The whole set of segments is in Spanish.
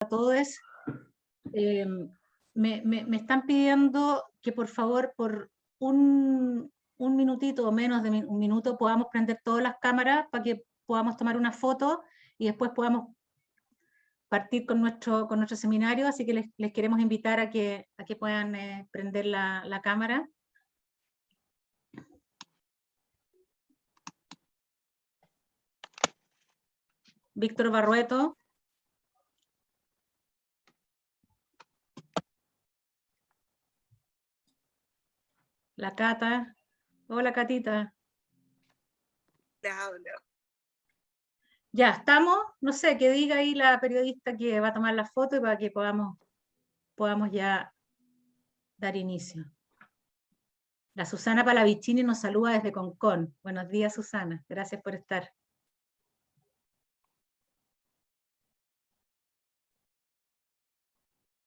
a todos. Me están pidiendo que por favor por un minutito o menos de un minuto podamos prender todas las cámaras para que podamos tomar una foto y después podamos partir con nuestro seminario, así que les queremos invitar a que puedan prender la cámara. Víctor Barrueto. La Cata. Hola, Catita. No. Ya, ¿estamos? No sé, que diga ahí la periodista que va a tomar la foto y para que podamos ya dar inicio. La Susana Palavicini nos saluda desde Concón. Buenos días, Susana. Gracias por estar.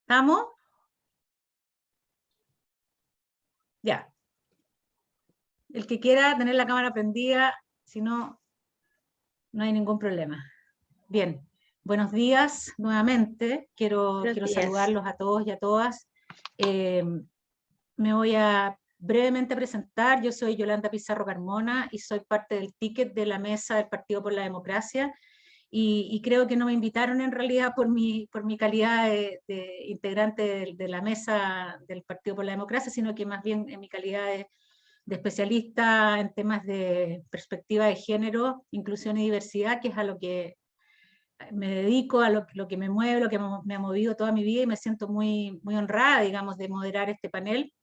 ¿Estamos? Ya. El que quiera tener la cámara prendida, si no, no hay ningún problema. Bien. Buenos días nuevamente. Quiero saludarlos a todos y a todas. Me voy a brevemente presentar. Yo soy Yolanda Pizarro Carmona y soy parte del ticket de la mesa del Partido por la Democracia. Y creo que no me invitaron en realidad por mi calidad de integrante de la mesa del Partido por la Democracia, sino que más bien en mi calidad de especialista en temas de perspectiva de género, inclusión y diversidad, que es a lo que me dedico, a lo que me mueve, lo que me ha movido toda mi vida, y me siento muy, muy honrada, digamos, de moderar este panel.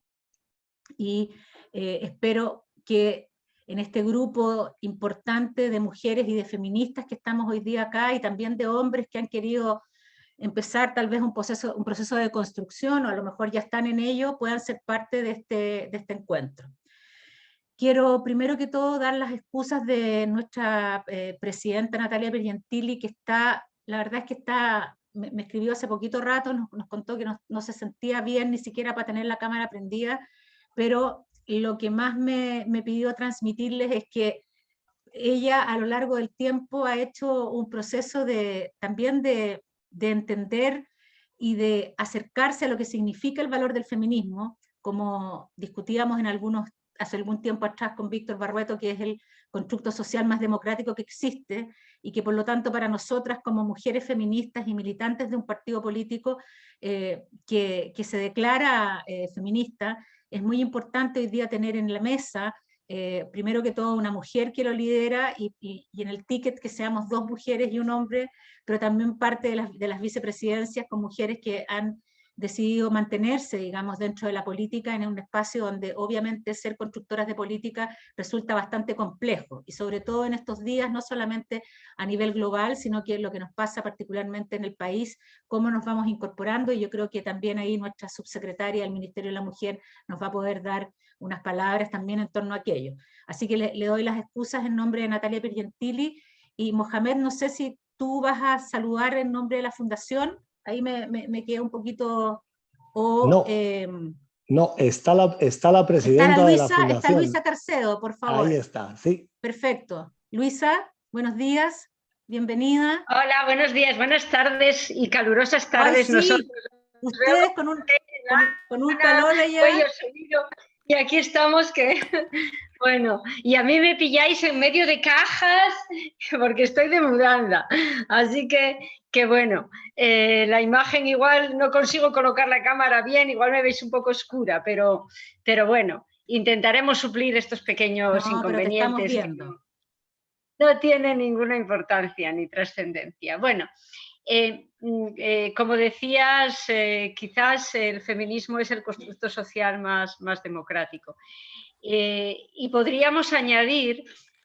Y espero que en este grupo importante de mujeres y de feministas que estamos hoy día acá, y también de hombres que han querido empezar tal vez un proceso de construcción, o a lo mejor ya están en ello, puedan ser parte de este encuentro. Quiero primero que todo dar las excusas de nuestra presidenta Natalia Pergentili, que la verdad es que me escribió hace poquito rato, nos contó que no se sentía bien ni siquiera para tener la cámara prendida, pero lo que más me pidió transmitirles es que ella a lo largo del tiempo ha hecho un proceso también de entender y de acercarse a lo que significa el valor del feminismo, como discutíamos hace algún tiempo atrás con Víctor Barrueto, que es el constructo social más democrático que existe, y que por lo tanto para nosotras como mujeres feministas y militantes de un partido político que se declara feminista, es muy importante hoy día tener en la mesa primero que todo una mujer que lo lidera, y en el ticket que seamos 2 mujeres y un hombre, pero también parte de las vicepresidencias con mujeres que han decidido mantenerse, digamos, dentro de la política, en un espacio donde obviamente ser constructoras de política resulta bastante complejo, y sobre todo en estos días, no solamente a nivel global, sino que lo que nos pasa particularmente en el país, cómo nos vamos incorporando, y yo creo que también ahí nuestra subsecretaria del Ministerio de la Mujer nos va a poder dar unas palabras también en torno a aquello. Así que le doy las excusas en nombre de Natalia Pergentili, y Mohamed, no sé si tú vas a saludar en nombre de la Fundación. Ahí me queda un poquito... No, está la presidenta de la Fundación. Está Luisa Carcedo, por favor. Ahí está, sí. Perfecto. Luisa, buenos días, bienvenida. Hola, buenos días, buenas tardes y calurosas tardes. Ay, sí. Nosotros. Ustedes con un calor allá. Y aquí estamos que... Bueno, y a mí me pilláis en medio de cajas porque estoy de mudanza. Así que bueno, la imagen igual no consigo colocar la cámara bien, igual me veis un poco oscura, pero bueno, intentaremos suplir estos pequeños inconvenientes. Pero te estamos viendo. No tiene ninguna importancia ni trascendencia. Bueno, como decías, quizás el feminismo es el constructo social más democrático. Y podríamos añadir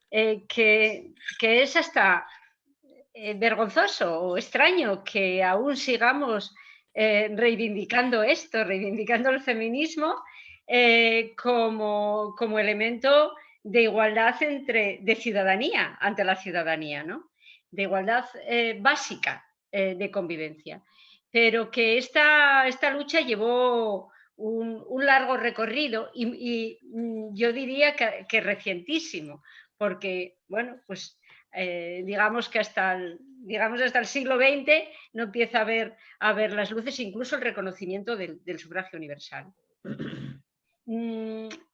que es hasta vergonzoso o extraño que aún sigamos reivindicando el feminismo como elemento de igualdad de ciudadanía ante la ciudadanía, ¿no? De igualdad básica de convivencia. Pero que esta lucha llevó un largo recorrido y yo diría que recientísimo, porque, bueno, pues digamos que hasta el siglo XX no empieza a ver las luces, incluso el reconocimiento del sufragio universal.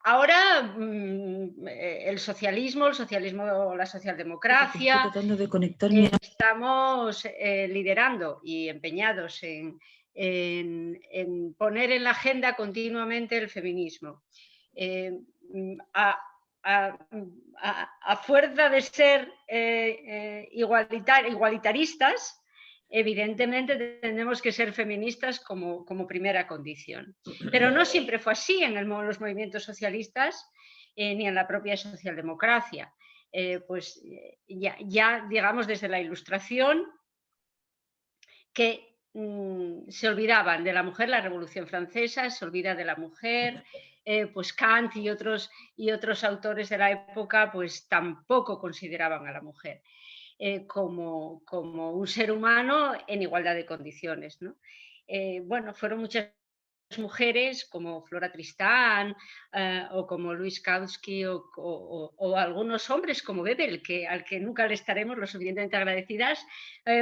Ahora el socialismo, la socialdemocracia, tratando de conectarme estamos liderando y empeñados en poner en la agenda continuamente el feminismo. A fuerza de ser igualitaristas, evidentemente tenemos que ser feministas como primera condición. Pero no siempre fue así en los movimientos socialistas ni en la propia socialdemocracia. Pues ya digamos desde la Ilustración que se olvidaban de la mujer, la Revolución Francesa se olvida de la mujer, pues Kant y otros autores de la época pues tampoco consideraban a la mujer como un ser humano en igualdad de condiciones, ¿no? Bueno, fueron muchas mujeres como Flora Tristán o como Louise Kautsky o algunos hombres como Bebel, al que nunca le estaremos lo suficientemente agradecidas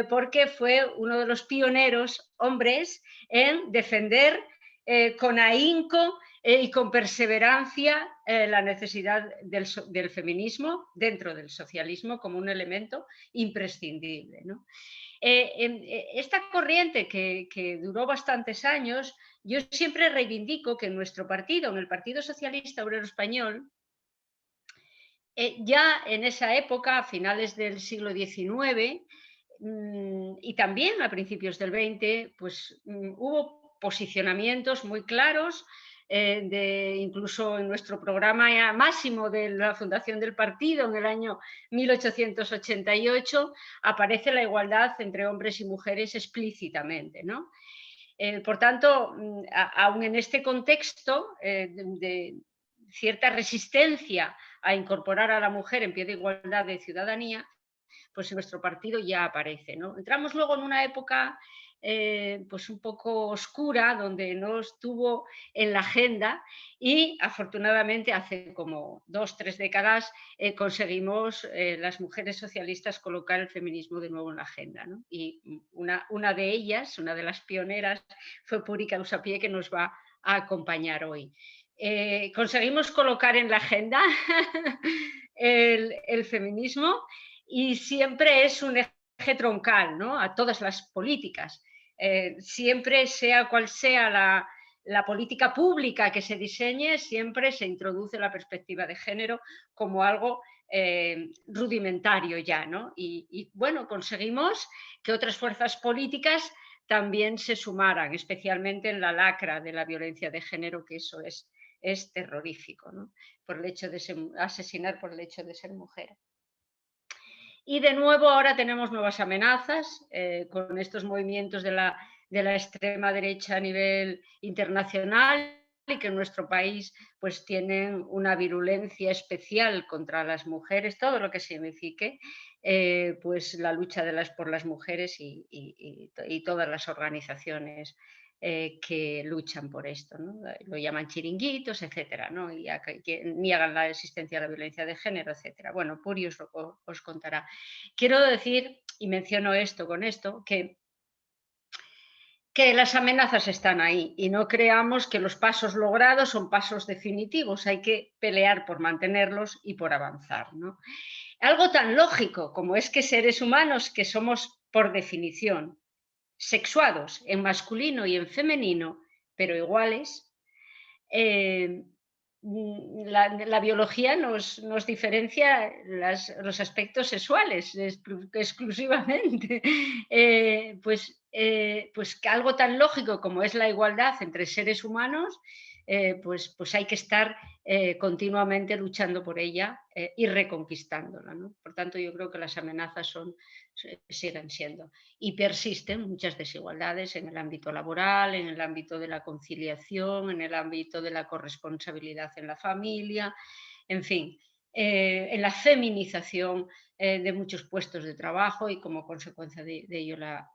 porque fue uno de los pioneros hombres en defender con ahínco y con perseverancia la necesidad del feminismo dentro del socialismo como un elemento imprescindible, ¿no? Esta corriente que duró bastantes años, yo siempre reivindico que en nuestro partido, en el Partido Socialista Obrero Español, ya en esa época, a finales del siglo XIX y también a principios del XX, pues hubo posicionamientos muy claros, incluso en nuestro programa máximo de la fundación del partido en el año 1888 aparece la igualdad entre hombres y mujeres explícitamente, ¿no? Por tanto, aún en este contexto de cierta resistencia a incorporar a la mujer en pie de igualdad de ciudadanía, pues en nuestro partido ya aparece, ¿no? Entramos luego en una época pues un poco oscura, donde no estuvo en la agenda y afortunadamente hace como 2 o 3 décadas conseguimos las mujeres socialistas colocar el feminismo de nuevo en la agenda, ¿no? Y una de ellas, una de las pioneras, fue Purica Usapié, que nos va a acompañar hoy. Conseguimos colocar en la agenda el feminismo y siempre es un eje troncal, ¿no? A todas las políticas. Siempre, sea cual sea la política pública que se diseñe, siempre se introduce la perspectiva de género como algo rudimentario ya, ¿no? Y bueno, conseguimos que otras fuerzas políticas también se sumaran, especialmente en la lacra de la violencia de género, que eso es terrorífico, ¿no? Por el hecho de asesinar por el hecho de ser mujer. Y de nuevo ahora tenemos nuevas amenazas con estos movimientos de la extrema derecha a nivel internacional y que en nuestro país pues tienen una virulencia especial contra las mujeres, todo lo que signifique pues la lucha por las mujeres y todas las organizaciones que luchan por esto, ¿no? Lo llaman chiringuitos, etcétera, ¿no? Y que niegan la existencia de la violencia de género, etcétera. Bueno, Puri os contará. Quiero decir, y menciono esto con esto, que las amenazas están ahí y no creamos que los pasos logrados son pasos definitivos, hay que pelear por mantenerlos y por avanzar, ¿no? Algo tan lógico como es que seres humanos que somos por definición sexuados en masculino y en femenino, pero iguales, la biología nos diferencia los aspectos sexuales exclusivamente. Pues algo tan lógico como es la igualdad entre seres humanos, pues hay que estar continuamente luchando por ella y reconquistándola, ¿no? Por tanto, yo creo que las amenazas siguen siendo y persisten muchas desigualdades en el ámbito laboral, en el ámbito de la conciliación, en el ámbito de la corresponsabilidad en la familia, en fin, en la feminización de muchos puestos de trabajo y como consecuencia de ello la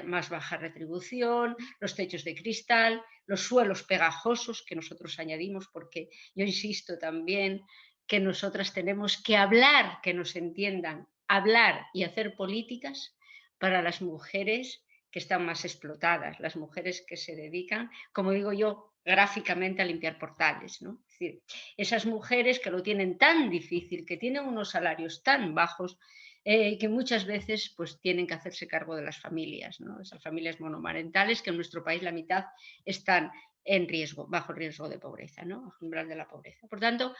más baja retribución, los techos de cristal, los suelos pegajosos que nosotros añadimos, porque yo insisto también que nosotras tenemos que hablar, que nos entiendan hablar y hacer políticas para las mujeres que están más explotadas, las mujeres que se dedican, como digo yo, gráficamente a limpiar portales, ¿no? Es decir, esas mujeres que lo tienen tan difícil, que tienen unos salarios tan bajos, que muchas veces pues, tienen que hacerse cargo de las familias, ¿no? Esas familias monomarentales que en nuestro país la mitad están en riesgo, bajo riesgo de pobreza, ¿no? Bajo el umbral de la pobreza. Por tanto,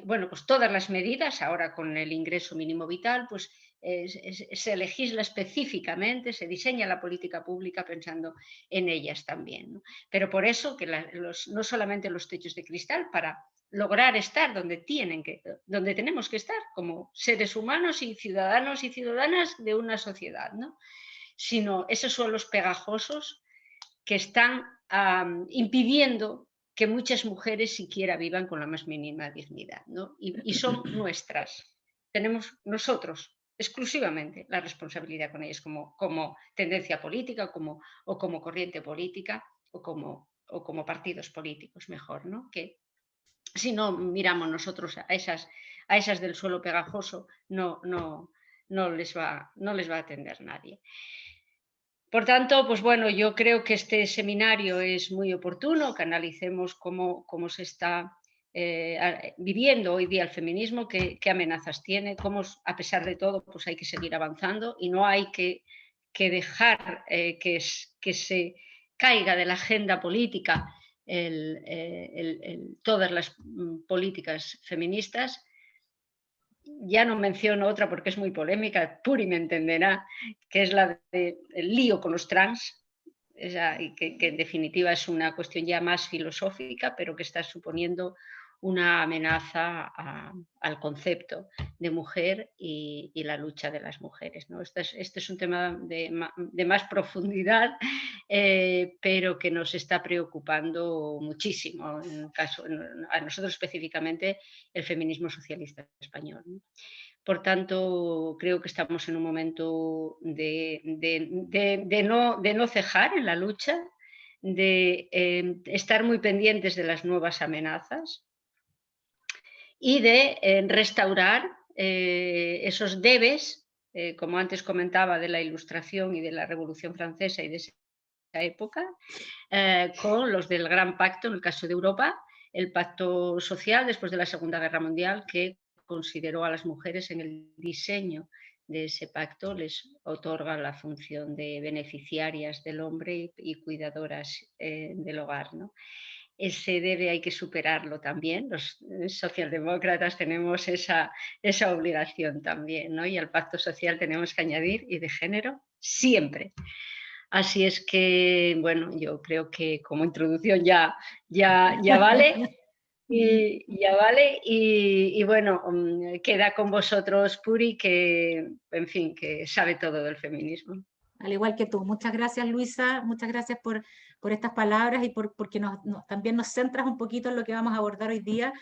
bueno, pues todas las medidas, ahora con el ingreso mínimo vital, pues se legisla específicamente, se diseña la política pública pensando en ellas también, ¿no? Pero por eso que no solamente los techos de cristal, para lograr estar donde tenemos que estar como seres humanos y ciudadanas de una sociedad, ¿no? Sino esos suelos pegajosos que están impidiendo que muchas mujeres siquiera vivan con la más mínima dignidad, ¿no? Y son nuestras. Tenemos nosotros exclusivamente la responsabilidad con ellas como tendencia política o como corriente política o como partidos políticos, mejor, ¿no? Que si no miramos nosotros a esas del suelo pegajoso, no les va a atender nadie. Por tanto, pues bueno, yo creo que este seminario es muy oportuno, que analicemos cómo se está viviendo hoy día el feminismo, qué amenazas tiene, cómo a pesar de todo pues hay que seguir avanzando y no hay que dejar que se caiga de la agenda política todas las políticas feministas. Ya no menciono otra porque es muy polémica, Puri me entenderá, que es la del lío con los trans, que en definitiva es una cuestión ya más filosófica, pero que está suponiendo una amenaza al concepto de mujer y la lucha de las mujeres, ¿no? Este es un tema de más profundidad, pero que nos está preocupando muchísimo, a nosotros específicamente el feminismo socialista español, ¿no? Por tanto, creo que estamos en un momento de no cejar en la lucha, de estar muy pendientes de las nuevas amenazas y de restaurar esos debes, como antes comentaba, de la Ilustración y de la Revolución Francesa y de esa época, con los del Gran Pacto, en el caso de Europa, el pacto social después de la Segunda Guerra Mundial, que consideró a las mujeres en el diseño de ese pacto, les otorga la función de beneficiarias del hombre y cuidadoras del hogar, ¿no? Ese debe hay que superarlo también. Los socialdemócratas tenemos esa obligación también, ¿no? Y al pacto social tenemos que añadir y de género siempre. Así es que, bueno, yo creo que como introducción ya vale. Ya vale. Y bueno, queda con vosotros Puri, que, en fin, que sabe todo del feminismo. Al igual que tú. Muchas gracias, Luisa. Muchas gracias por estas palabras y porque también nos centras un poquito en lo que vamos a abordar hoy día.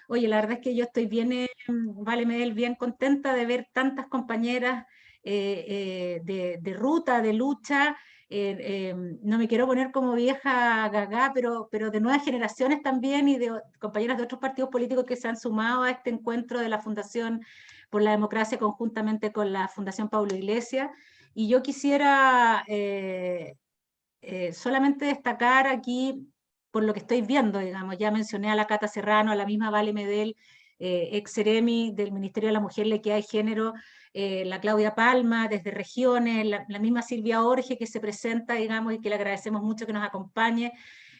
Oye, la verdad es que yo estoy bien, Vale Medel, bien contenta de ver tantas compañeras de ruta, de lucha. No me quiero poner como vieja gaga, pero de nuevas generaciones también y de compañeras de otros partidos políticos que se han sumado a este encuentro de la Fundación por la Democracia conjuntamente con la Fundación Pablo Iglesias. Y yo quisiera solamente destacar aquí, por lo que estoy viendo, digamos, ya mencioné a la Cata Serrano, a la misma Vale Medel, ex Seremi del Ministerio de la Mujer, Equidad y Género, la Claudia Palma desde regiones, la misma Silvia Orge que se presenta, digamos, y que le agradecemos mucho que nos acompañe.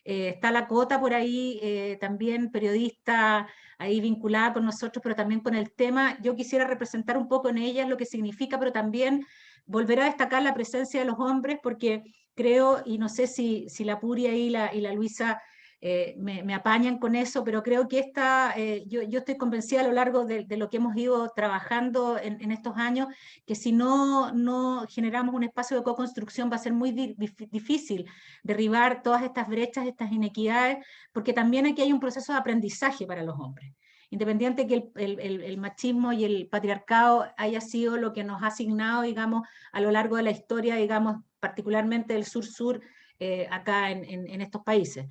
Está la Cota por ahí, también periodista ahí vinculada con nosotros, pero también con el tema. Yo quisiera representar un poco en ellas lo que significa, pero también volver a destacar la presencia de los hombres, porque creo, y no sé si la Puria y la Luisa me apañan con eso, pero creo que yo estoy convencida a lo largo de lo que hemos ido trabajando en estos años, que si no generamos un espacio de co-construcción va a ser muy difícil derribar todas estas brechas, estas inequidades, porque también aquí hay un proceso de aprendizaje para los hombres. Independiente que el machismo y el patriarcado haya sido lo que nos ha asignado, digamos, a lo largo de la historia, digamos, particularmente del sur-sur, acá en estos países.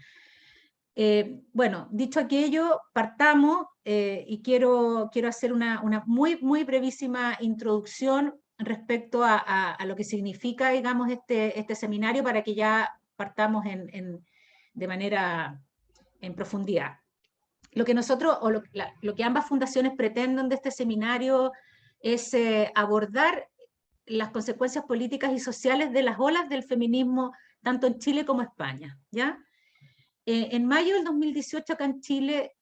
Bueno, dicho aquello, partamos y quiero hacer una muy brevísima introducción respecto a lo que significa, digamos, este seminario para que ya partamos de manera en profundidad. Lo que nosotros, o lo que ambas fundaciones pretenden de este seminario es abordar las consecuencias políticas y sociales de las olas del feminismo, tanto en Chile como en España, ¿ya? En mayo del 2018 acá en Chile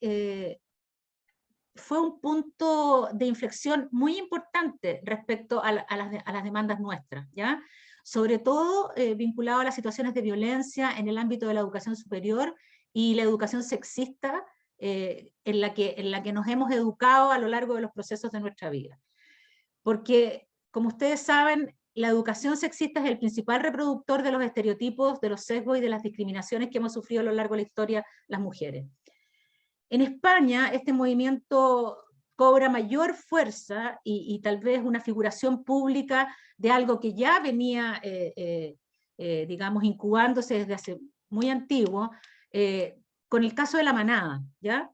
fue un punto de inflexión muy importante respecto a las demandas nuestras, ¿ya? Sobre todo vinculado a las situaciones de violencia en el ámbito de la educación superior y la educación sexista en la que nos hemos educado a lo largo de los procesos de nuestra vida. Porque, como ustedes saben, la educación sexista es el principal reproductor de los estereotipos, de los sesgos y de las discriminaciones que hemos sufrido a lo largo de la historia las mujeres. En España, este movimiento cobra mayor fuerza y tal vez una figuración pública de algo que ya venía, digamos, incubándose desde hace muy antiguo, con el caso de la manada, ¿ya?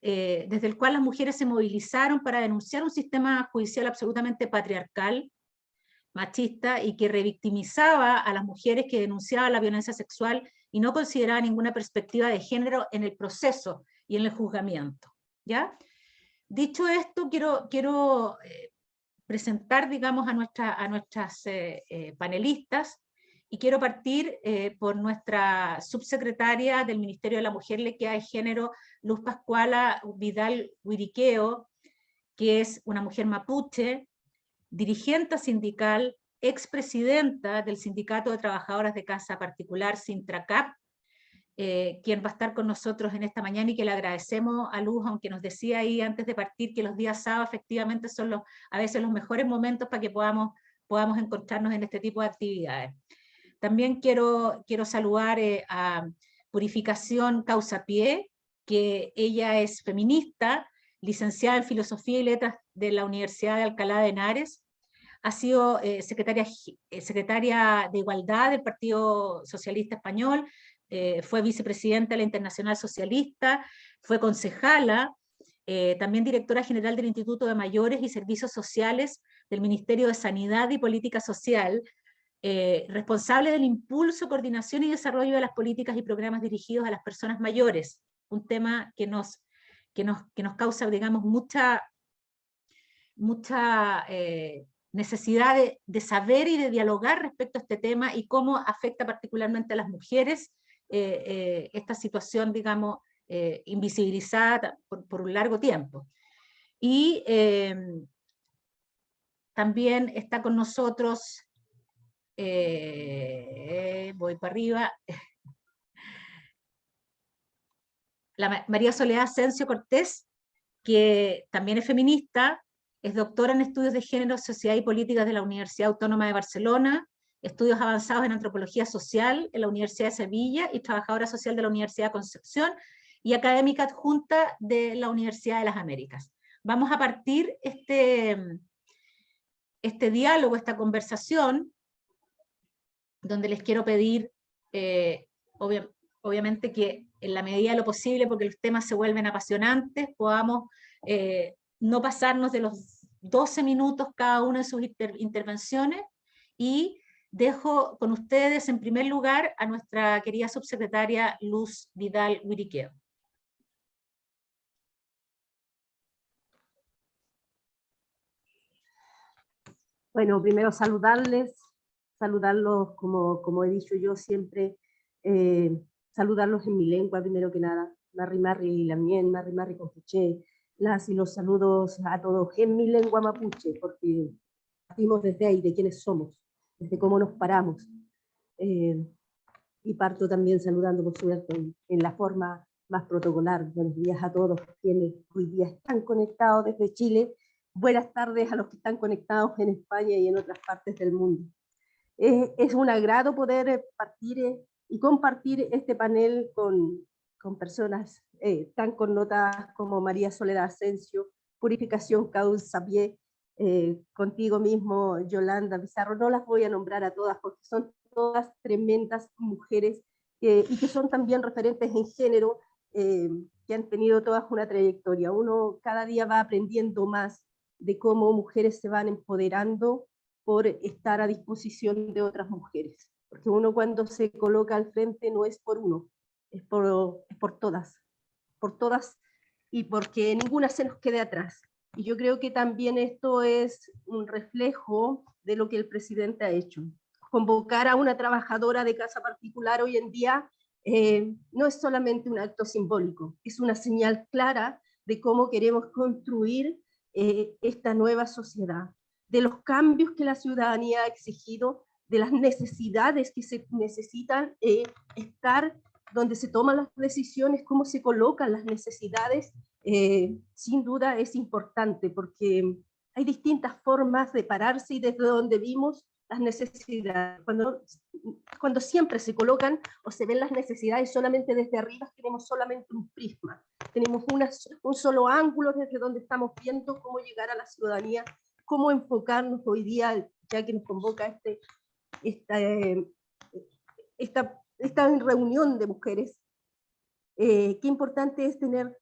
Desde el cual las mujeres se movilizaron para denunciar un sistema judicial absolutamente patriarcal, machista, y que revictimizaba a las mujeres que denunciaban la violencia sexual y no consideraba ninguna perspectiva de género en el proceso y en el juzgamiento, ¿ya? Dicho esto, quiero presentar, digamos, a nuestras panelistas, y quiero partir por nuestra subsecretaria del Ministerio de la Mujer, Equidad de Género, Luz Pascuala Vidal Huiriqueo, que es una mujer mapuche, dirigente sindical, expresidenta del Sindicato de Trabajadoras de Casa Particular, Sintracap, quien va a estar con nosotros en esta mañana y que le agradecemos a Luz, aunque nos decía ahí antes de partir que los días sábados efectivamente son a veces los mejores momentos para que podamos encontrarnos en este tipo de actividades. También quiero saludar a Purificación Causapié, que ella es feminista, licenciada en Filosofía y Letras de la Universidad de Alcalá de Henares, ha sido secretaria de Igualdad del Partido Socialista Español, fue vicepresidenta de la Internacional Socialista, fue concejala, también directora general del Instituto de Mayores y Servicios Sociales del Ministerio de Sanidad y Política Social, responsable del impulso, coordinación y desarrollo de las políticas y programas dirigidos a las personas mayores, un tema que nos causa, digamos, mucha necesidad de saber y de dialogar respecto a este tema y cómo afecta particularmente a las mujeres esta situación, digamos, invisibilizada por un largo tiempo. Y también está con nosotros, voy para arriba, María Soledad Asensio Cortés, que también es feminista, es doctora en Estudios de Género, Sociedad y Políticas de la Universidad Autónoma de Barcelona, estudios avanzados en Antropología Social en la Universidad de Sevilla y trabajadora social de la Universidad de Concepción y académica adjunta de la Universidad de las Américas. Vamos a partir este diálogo, esta conversación, donde les quiero pedir, obviamente que en la medida de lo posible, porque los temas se vuelven apasionantes, podamos no pasarnos de los 12 minutos cada una de sus intervenciones, y dejo con ustedes en primer lugar a nuestra querida subsecretaria Luz Vidal Huiriqueo. Bueno, primero saludarlos como he dicho yo siempre, saludarlos en mi lengua primero que nada, Marri Marri Lamien, Marri Marri Compuche, y los saludos a todos en mi lengua mapuche, porque partimos desde ahí, de quiénes somos, desde cómo nos paramos. Y parto también saludando, por suerte, en la forma más protocolar. Buenos días a todos quienes hoy día están conectados desde Chile. Buenas tardes a los que están conectados en España y en otras partes del mundo. Es un agrado poder partir y compartir este panel con personas tan connotadas como María Soledad Asensio, Purificación Causapié, contigo mismo, Yolanda Pizarro. No las voy a nombrar a todas porque son todas tremendas mujeres y que son también referentes en género que han tenido todas una trayectoria. Uno cada día va aprendiendo más de cómo mujeres se van empoderando por estar a disposición de otras mujeres. Porque uno cuando se coloca al frente no es por uno, es por todas, y porque ninguna se nos quede atrás. Y yo creo que también esto es un reflejo de lo que el presidente ha hecho. Convocar a una trabajadora de casa particular hoy en día no es solamente un acto simbólico, es una señal clara de cómo queremos construir esta nueva sociedad, de los cambios que la ciudadanía ha exigido, de las necesidades que se necesitan estar donde se toman las decisiones, cómo se colocan las necesidades, sin duda es importante, porque hay distintas formas de pararse y desde donde vimos las necesidades. Cuando siempre se colocan o se ven las necesidades solamente desde arriba, tenemos solamente un prisma, tenemos un solo ángulo desde donde estamos viendo cómo llegar a la ciudadanía, cómo enfocarnos hoy día, ya que nos convoca esta reunión de mujeres. Qué importante es tener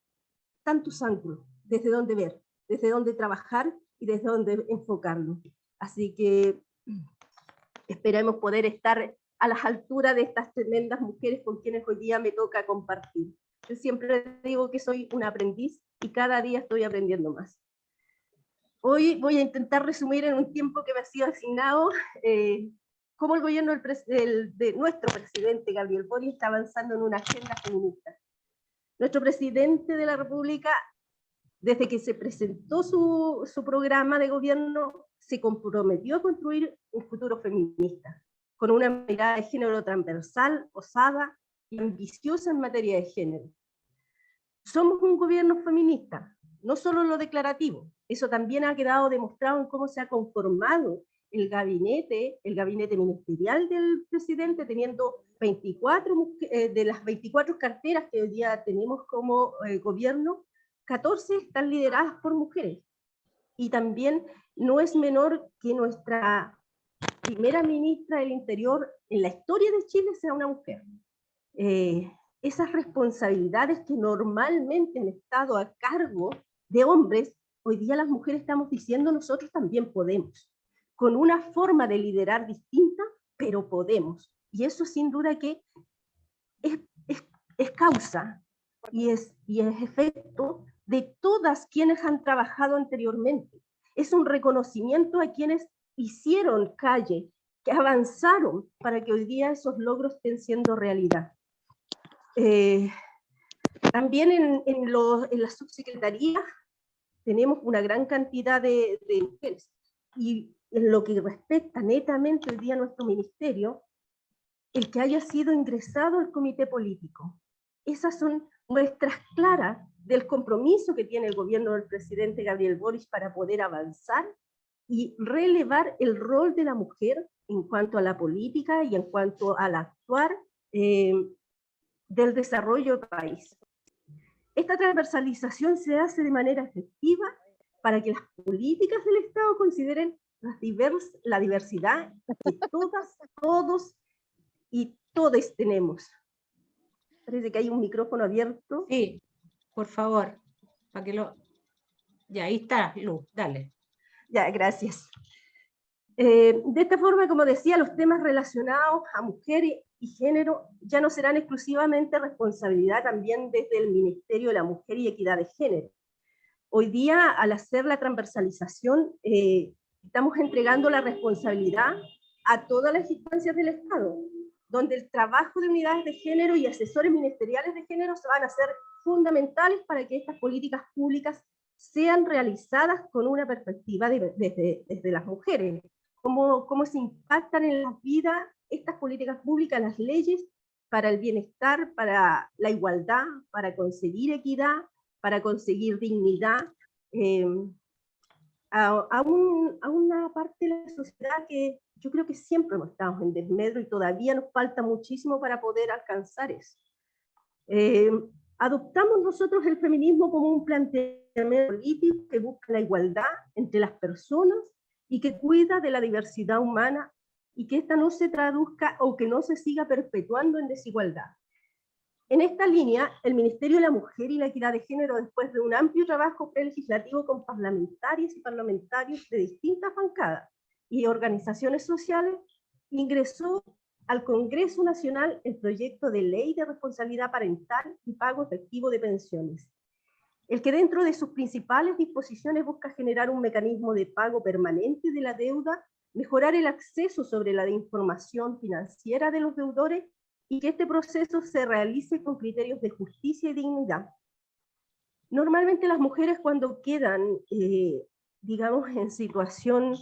tantos ángulos, desde dónde ver, desde dónde trabajar y desde dónde enfocarnos. Así que esperemos poder estar a las alturas de estas tremendas mujeres con quienes hoy día me toca compartir. Yo siempre digo que soy un aprendiz y cada día estoy aprendiendo más. Hoy voy a intentar resumir en un tiempo que me ha sido asignado cómo el gobierno de nuestro presidente Gabriel Boric está avanzando en una agenda feminista. Nuestro presidente de la República, desde que se presentó su programa de gobierno, se comprometió a construir un futuro feminista, con una mirada de género transversal, osada y ambiciosa en materia de género. Somos un gobierno feminista, no solo en lo declarativo, eso también ha quedado demostrado en cómo se ha conformado el gabinete ministerial del presidente, teniendo 24, de las 24 carteras que hoy día tenemos como gobierno, 14 están lideradas por mujeres. Y también no es menor que nuestra primera ministra del Interior en la historia de Chile sea una mujer. Esas responsabilidades que normalmente han estado a cargo de hombres, hoy día las mujeres estamos diciendo nosotros también podemos, con una forma de liderar distinta, pero podemos. Y eso sin duda que es causa y es efecto de todas quienes han trabajado anteriormente. Es un reconocimiento a quienes hicieron calle, que avanzaron para que hoy día esos logros estén siendo realidad. También en la subsecretaría tenemos una gran cantidad de mujeres. Y en lo que respecta netamente hoy día a nuestro ministerio, el que haya sido ingresado al comité político. Esas son muestras claras del compromiso que tiene el gobierno del presidente Gabriel Boric para poder avanzar y relevar el rol de la mujer en cuanto a la política y en cuanto al actuar del desarrollo del país. Esta transversalización se hace de manera efectiva para que las políticas del Estado consideren la diversidad que todas, todos y todes tenemos. Parece que hay un micrófono abierto. Sí, por favor, para que lo... Ya, ahí está, Luz, dale. Ya, gracias. De esta forma, como decía, los temas relacionados a mujeres y género ya no serán exclusivamente responsabilidad también desde el Ministerio de la Mujer y Equidad de Género. Hoy día, al hacer la transversalización, estamos entregando la responsabilidad a todas las instancias del Estado, donde el trabajo de unidades de género y asesores ministeriales de género se van a ser fundamentales para que estas políticas públicas sean realizadas con una perspectiva desde las mujeres. Cómo se impactan en la vida estas políticas públicas, las leyes para el bienestar, para la igualdad, para conseguir equidad, para conseguir dignidad, a una parte de la sociedad que yo creo que siempre hemos estado en desmedro y todavía nos falta muchísimo para poder alcanzar eso. Adoptamos nosotros el feminismo como un planteamiento político que busca la igualdad entre las personas y que cuida de la diversidad humana y que esta no se traduzca o que no se siga perpetuando en desigualdad. En esta línea, el Ministerio de la Mujer y la Equidad de Género, después de un amplio trabajo prelegislativo con parlamentarias y parlamentarios de distintas bancadas y organizaciones sociales, ingresó al Congreso Nacional el proyecto de ley de responsabilidad parental y pago efectivo de pensiones, el que dentro de sus principales disposiciones busca generar un mecanismo de pago permanente de la deuda, mejorar el acceso sobre la información financiera de los deudores y que este proceso se realice con criterios de justicia y dignidad. Normalmente las mujeres cuando quedan, digamos, en situación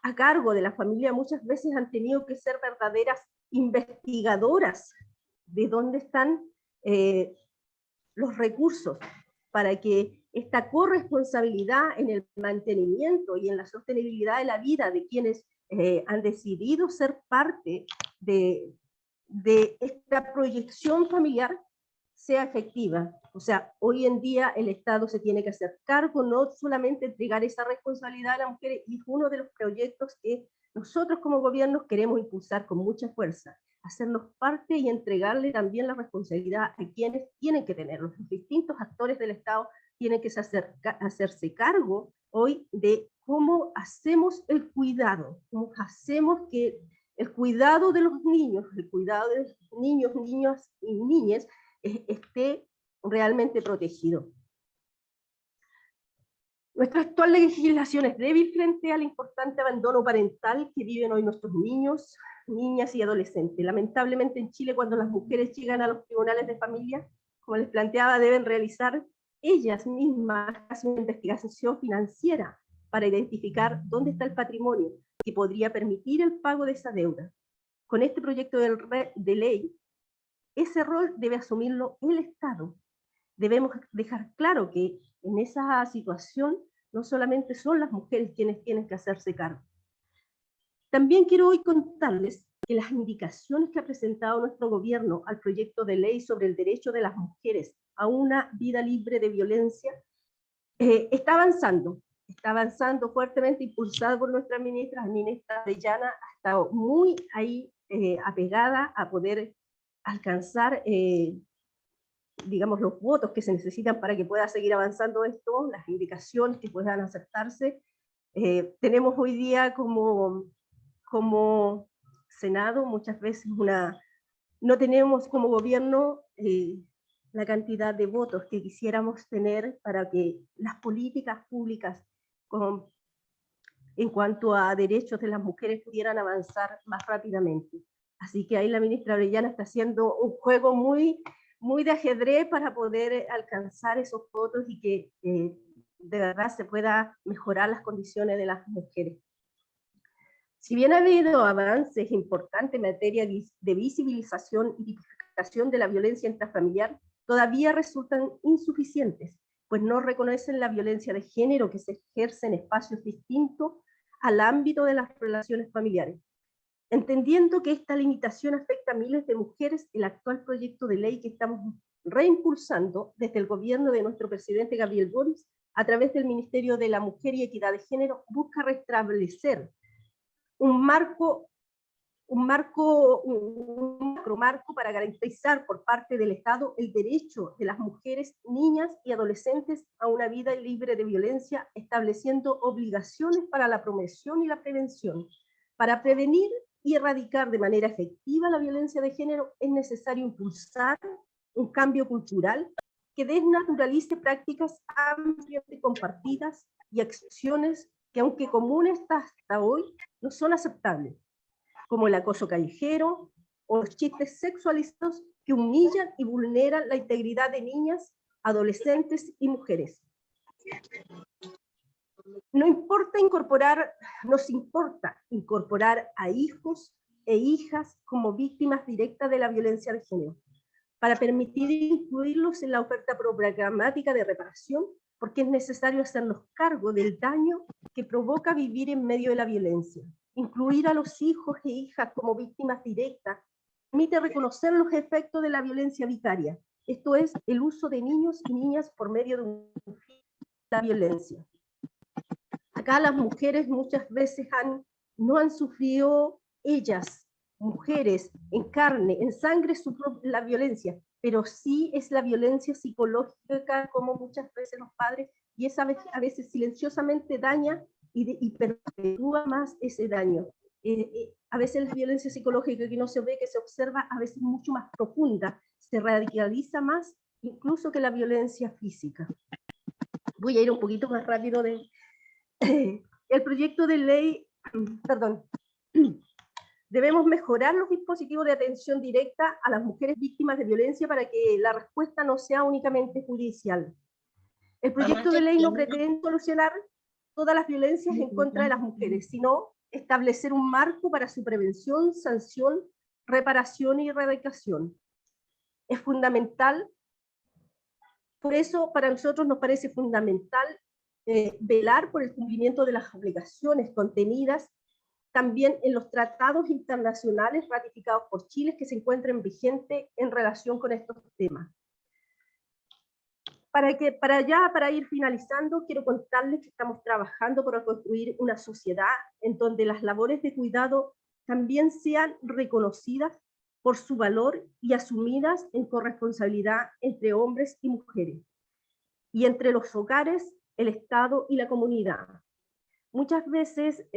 a cargo de la familia, muchas veces han tenido que ser verdaderas investigadoras de dónde están los recursos para que esta corresponsabilidad en el mantenimiento y en la sostenibilidad de la vida de quienes han decidido ser parte de esta proyección familiar sea efectiva. O sea, hoy en día el Estado se tiene que hacer cargo, no solamente entregar esa responsabilidad a las mujeres, y es uno de los proyectos que nosotros como gobierno queremos impulsar con mucha fuerza, hacernos parte y entregarle también la responsabilidad a quienes tienen que tenerlo. Los distintos actores del Estado tienen que hacerse cargo hoy de cómo hacemos el cuidado, cómo hacemos que el cuidado de los niños, el cuidado de los niños, niñas y niñas esté realmente protegido. Nuestra actual legislación es débil frente al importante abandono parental que viven hoy nuestros niños, niñas y adolescentes. Lamentablemente en Chile, cuando las mujeres llegan a los tribunales de familia, como les planteaba, deben realizar ellas mismas una investigación financiera para identificar dónde está el patrimonio que podría permitir el pago de esa deuda. Con este proyecto de ley, ese rol debe asumirlo el Estado. Debemos dejar claro que en esa situación no solamente son las mujeres quienes tienen que hacerse cargo. También quiero hoy contarles que las indicaciones que ha presentado nuestro gobierno al proyecto de ley sobre el derecho de las mujeres a una vida libre de violencia está avanzando fuertemente, impulsada por nuestra ministra Orellana, ha estado muy ahí apegada a poder alcanzar digamos, los votos que se necesitan para que pueda seguir avanzando esto, las indicaciones que puedan aceptarse. Tenemos hoy día como Senado muchas veces no tenemos como gobierno la cantidad de votos que quisiéramos tener para que las políticas públicas en cuanto a derechos de las mujeres pudieran avanzar más rápidamente. Así que ahí la ministra Orellana está haciendo un juego muy de ajedrez para poder alcanzar esos votos y que de verdad se pueda mejorar las condiciones de las mujeres. Si bien ha habido avances importantes en materia de visibilización y tipificación de la violencia intrafamiliar, todavía resultan insuficientes, pues no reconocen la violencia de género que se ejerce en espacios distintos al ámbito de las relaciones familiares. Entendiendo que esta limitación afecta a miles de mujeres, el actual proyecto de ley que estamos reimpulsando desde el gobierno de nuestro presidente Gabriel Boric, a través del Ministerio de la Mujer y Equidad de Género, busca restablecer un macro marco para garantizar por parte del Estado el derecho de las mujeres, niñas y adolescentes a una vida libre de violencia, estableciendo obligaciones para la promoción y la prevención. Para prevenir y erradicar de manera efectiva la violencia de género es necesario impulsar un cambio cultural que desnaturalice prácticas ampliamente compartidas y acciones que, aunque comunes hasta hoy, no son aceptables, como el acoso callejero o los chistes sexualizados que humillan y vulneran la integridad de niñas, adolescentes y mujeres. Nos importa incorporar a hijos e hijas como víctimas directas de la violencia de género, para permitir incluirlos en la oferta programática de reparación, porque es necesario hacernos cargo del daño que provoca vivir en medio de la violencia. Incluir a los hijos e hijas como víctimas directas permite reconocer los efectos de la violencia vicaria, esto es, el uso de niños y niñas por medio de la violencia. Acá las mujeres muchas veces no han sufrido ellas mujeres en carne, en sangre, la violencia, pero sí es la violencia psicológica, como muchas veces los padres, y esa a veces silenciosamente daña y perpetúa más ese daño. A veces la violencia psicológica que no se ve, que se observa, a veces mucho más profunda, se radicaliza más incluso que la violencia física. Voy a ir un poquito más rápido. El proyecto de ley, perdón, debemos mejorar los dispositivos de atención directa a las mujeres víctimas de violencia para que la respuesta no sea únicamente judicial. El proyecto de ley no pretende solucionar todas las violencias en contra de las mujeres, sino establecer un marco para su prevención, sanción, reparación y erradicación. Es fundamental, por eso para nosotros nos parece fundamental velar por el cumplimiento de las obligaciones contenidas también en los tratados internacionales ratificados por Chile que se encuentren vigentes en relación con estos temas. Para ir finalizando, quiero contarles que estamos trabajando para construir una sociedad en donde las labores de cuidado también sean reconocidas por su valor y asumidas en corresponsabilidad entre hombres y mujeres, y entre los hogares, el Estado y la comunidad. Muchas veces,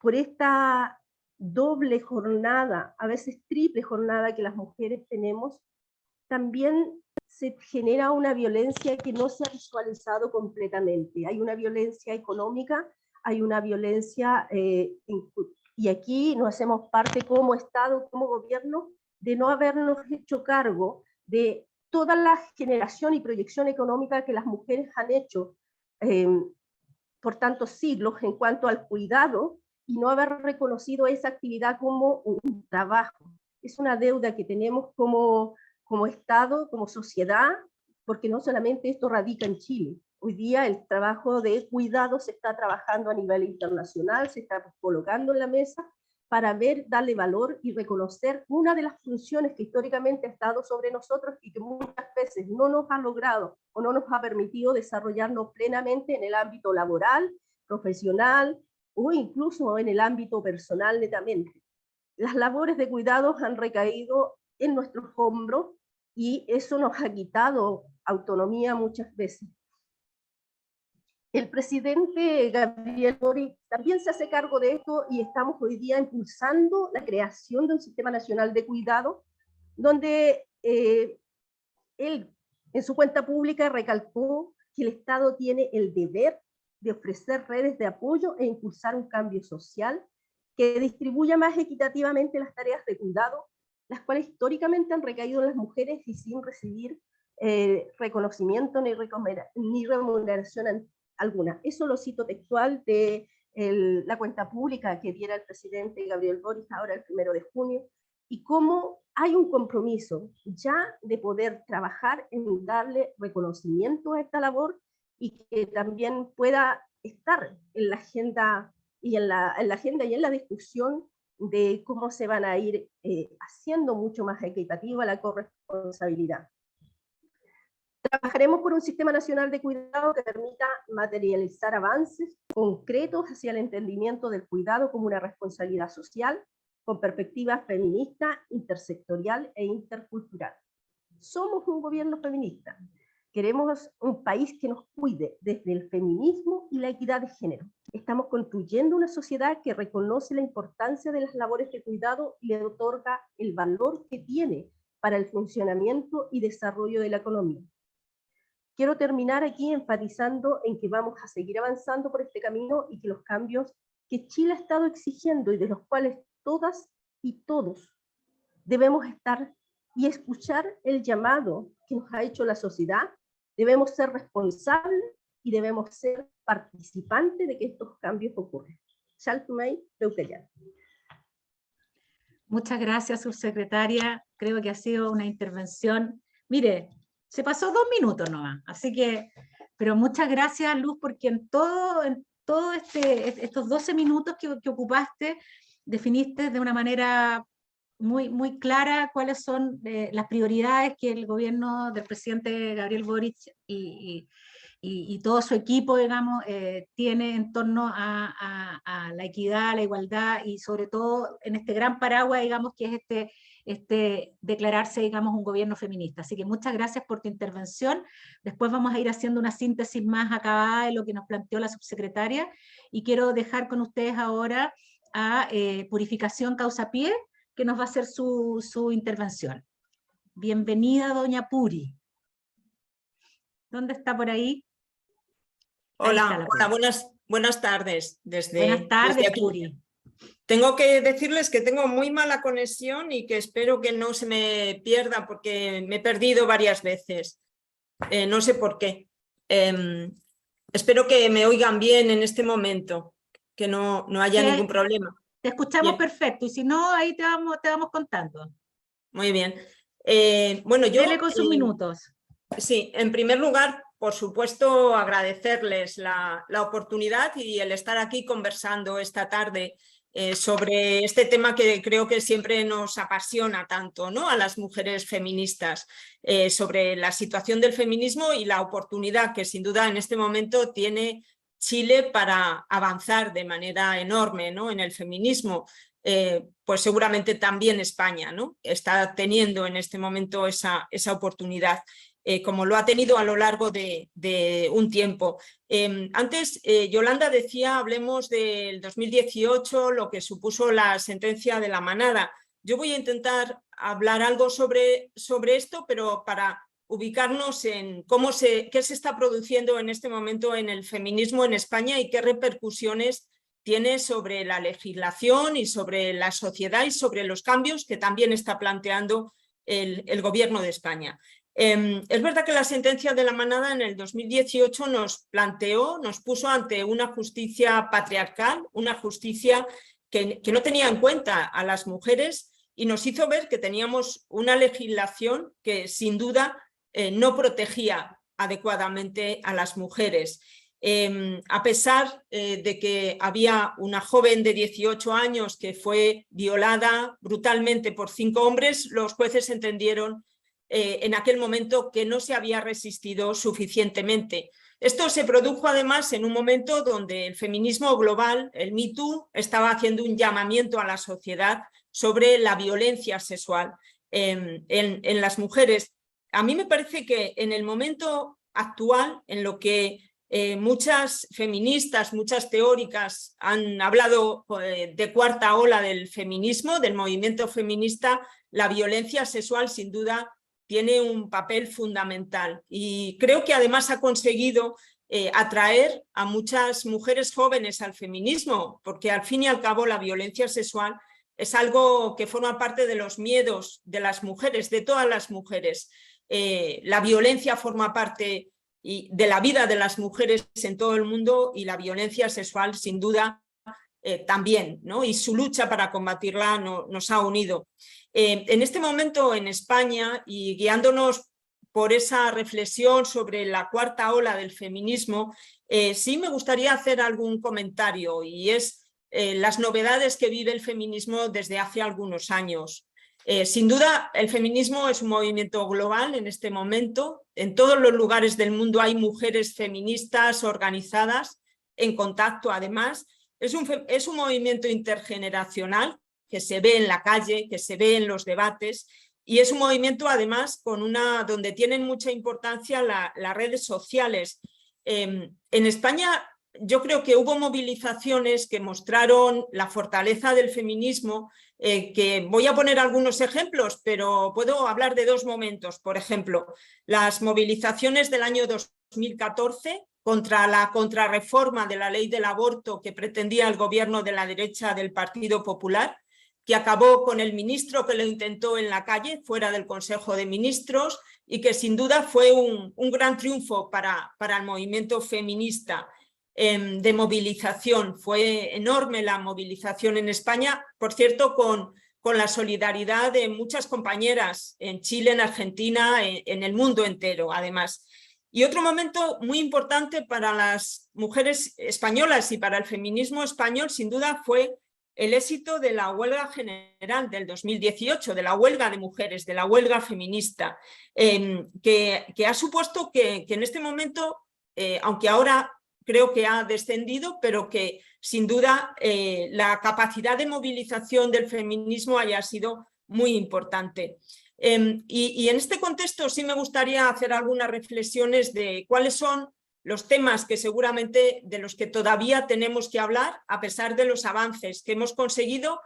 por esta doble jornada, a veces triple jornada que las mujeres tenemos, también se genera una violencia que no se ha visualizado completamente. Hay una violencia económica, hay una violencia, y aquí nos hacemos parte como Estado, como gobierno, de no habernos hecho cargo de toda la generación y proyección económica que las mujeres han hecho por tantos siglos en cuanto al cuidado, y no haber reconocido esa actividad como un trabajo. Es una deuda que tenemos como Estado, como sociedad, porque no solamente esto radica en Chile. Hoy día el trabajo de cuidado se está trabajando a nivel internacional, se está colocando en la mesa para darle valor y reconocer una de las funciones que históricamente ha estado sobre nosotros y que muchas veces no nos ha logrado o no nos ha permitido desarrollarnos plenamente en el ámbito laboral, profesional o incluso en el ámbito personal netamente. Las labores de cuidado han recaído en nuestros hombros y eso nos ha quitado autonomía muchas veces. El presidente Gabriel Boric también se hace cargo de esto y estamos hoy día impulsando la creación de un sistema nacional de cuidado, donde él en su cuenta pública recalcó que el Estado tiene el deber de ofrecer redes de apoyo e impulsar un cambio social que distribuya más equitativamente las tareas de cuidado, las cuales históricamente han recaído en las mujeres y sin recibir reconocimiento ni remuneración alguna. Eso lo cito textual de la cuenta pública que diera el presidente Gabriel Boric ahora el 1 de junio, y cómo hay un compromiso ya de poder trabajar en darle reconocimiento a esta labor y que también pueda estar en la agenda y en la discusión de cómo se van a ir haciendo mucho más equitativa la corresponsabilidad. Trabajaremos por un sistema nacional de cuidado que permita materializar avances concretos hacia el entendimiento del cuidado como una responsabilidad social, con perspectiva feminista, intersectorial e intercultural. Somos un gobierno feminista. Queremos un país que nos cuide desde el feminismo y la equidad de género. Estamos construyendo una sociedad que reconoce la importancia de las labores de cuidado y le otorga el valor que tiene para el funcionamiento y desarrollo de la economía. Quiero terminar aquí enfatizando en que vamos a seguir avanzando por este camino y que los cambios que Chile ha estado exigiendo y de los cuales todas y todos debemos estar y escuchar el llamado que nos ha hecho la sociedad, debemos ser responsables y debemos ser participantes de que estos cambios ocurran. Muchas gracias, subsecretaria. Creo que ha sido una intervención, mire, se pasó 2 minutos nomás, así que, pero muchas gracias, Luz, porque en todo estos 12 minutos que ocupaste, definiste de una manera muy clara cuáles son las prioridades que el gobierno del presidente Gabriel Boric y y todo su equipo, digamos, tiene en torno a la equidad, a la igualdad y sobre todo en este gran paraguas, digamos, que es declararse, digamos, un gobierno feminista. Así que muchas gracias por tu intervención. Después vamos a ir haciendo una síntesis más acabada de lo que nos planteó la subsecretaria y quiero dejar con ustedes ahora a Purificación Causapié, que nos va a hacer su intervención. Bienvenida, doña Puri. ¿Dónde está por ahí? Hola, buenas tardes. Buenas tardes, desde aquí. Puri. Tengo que decirles que tengo muy mala conexión y que espero que no se me pierda porque me he perdido varias veces. No sé por qué. Espero que me oigan bien en este momento, que no haya ningún problema. Te escuchamos bien. Perfecto y si no, ahí te vamos contando. Muy bien. Bueno, Dele con sus minutos. Sí, en primer lugar, por supuesto, agradecerles la oportunidad y el estar aquí conversando esta tarde sobre este tema que creo que siempre nos apasiona tanto, ¿no? A las mujeres feministas, sobre la situación del feminismo y la oportunidad que sin duda en este momento tiene Chile para avanzar de manera enorme, ¿no? En el feminismo. Pues seguramente también España, ¿no? Está teniendo en este momento esa oportunidad. Como lo ha tenido a lo largo de un tiempo. Antes, Yolanda decía, hablemos del 2018, lo que supuso la sentencia de la manada. Yo voy a intentar hablar algo sobre esto, pero para ubicarnos en qué se está produciendo en este momento en el feminismo en España y qué repercusiones tiene sobre la legislación y sobre la sociedad y sobre los cambios que también está planteando el gobierno de España. Es verdad que la sentencia de la manada en el 2018 nos puso ante una justicia patriarcal, una justicia que no tenía en cuenta a las mujeres y nos hizo ver que teníamos una legislación que sin duda no protegía adecuadamente a las mujeres. A pesar de que había una joven de 18 años que fue violada brutalmente por 5 hombres, los jueces entendieron en aquel momento que no se había resistido suficientemente. Esto se produjo además en un momento donde el feminismo global, el Me Too, estaba haciendo un llamamiento a la sociedad sobre la violencia sexual en las mujeres. A mí me parece que en el momento actual, en lo que muchas feministas, muchas teóricas han hablado de cuarta ola del feminismo, del movimiento feminista, la violencia sexual sin duda tiene un papel fundamental y creo que además ha conseguido atraer a muchas mujeres jóvenes al feminismo, porque al fin y al cabo la violencia sexual es algo que forma parte de los miedos de las mujeres, de todas las mujeres. La violencia forma parte de la vida de las mujeres en todo el mundo y la violencia sexual sin duda también, ¿no? Y su lucha para combatirla nos ha unido. En este momento en España y guiándonos por esa reflexión sobre la cuarta ola del feminismo, sí me gustaría hacer algún comentario y es las novedades que vive el feminismo desde hace algunos años. Sin duda, el feminismo es un movimiento global en este momento. En todos los lugares del mundo hay mujeres feministas organizadas, en contacto además. Es un movimiento intergeneracional que se ve en la calle, que se ve en los debates y es un movimiento además donde tienen mucha importancia las redes sociales. En España yo creo que hubo movilizaciones que mostraron la fortaleza del feminismo, que voy a poner algunos ejemplos, pero puedo hablar de 2 momentos. Por ejemplo, las movilizaciones del año 2014 contra la contrarreforma de la ley del aborto que pretendía el gobierno de la derecha del Partido Popular, que acabó con el ministro que lo intentó en la calle, fuera del Consejo de Ministros, y que sin duda fue un gran triunfo para el movimiento feminista de movilización. Fue enorme la movilización en España, por cierto, con la solidaridad de muchas compañeras en Chile, en Argentina, en el mundo entero, además. Y otro momento muy importante para las mujeres españolas y para el feminismo español, sin duda, fue el éxito de la huelga general del 2018, de la huelga de mujeres, de la huelga feminista, que ha supuesto que en este momento aunque ahora creo que ha descendido, pero que sin duda la capacidad de movilización del feminismo haya sido muy importante. Y en este contexto sí me gustaría hacer algunas reflexiones de cuáles son los temas que seguramente de los que todavía tenemos que hablar, a pesar de los avances que hemos conseguido.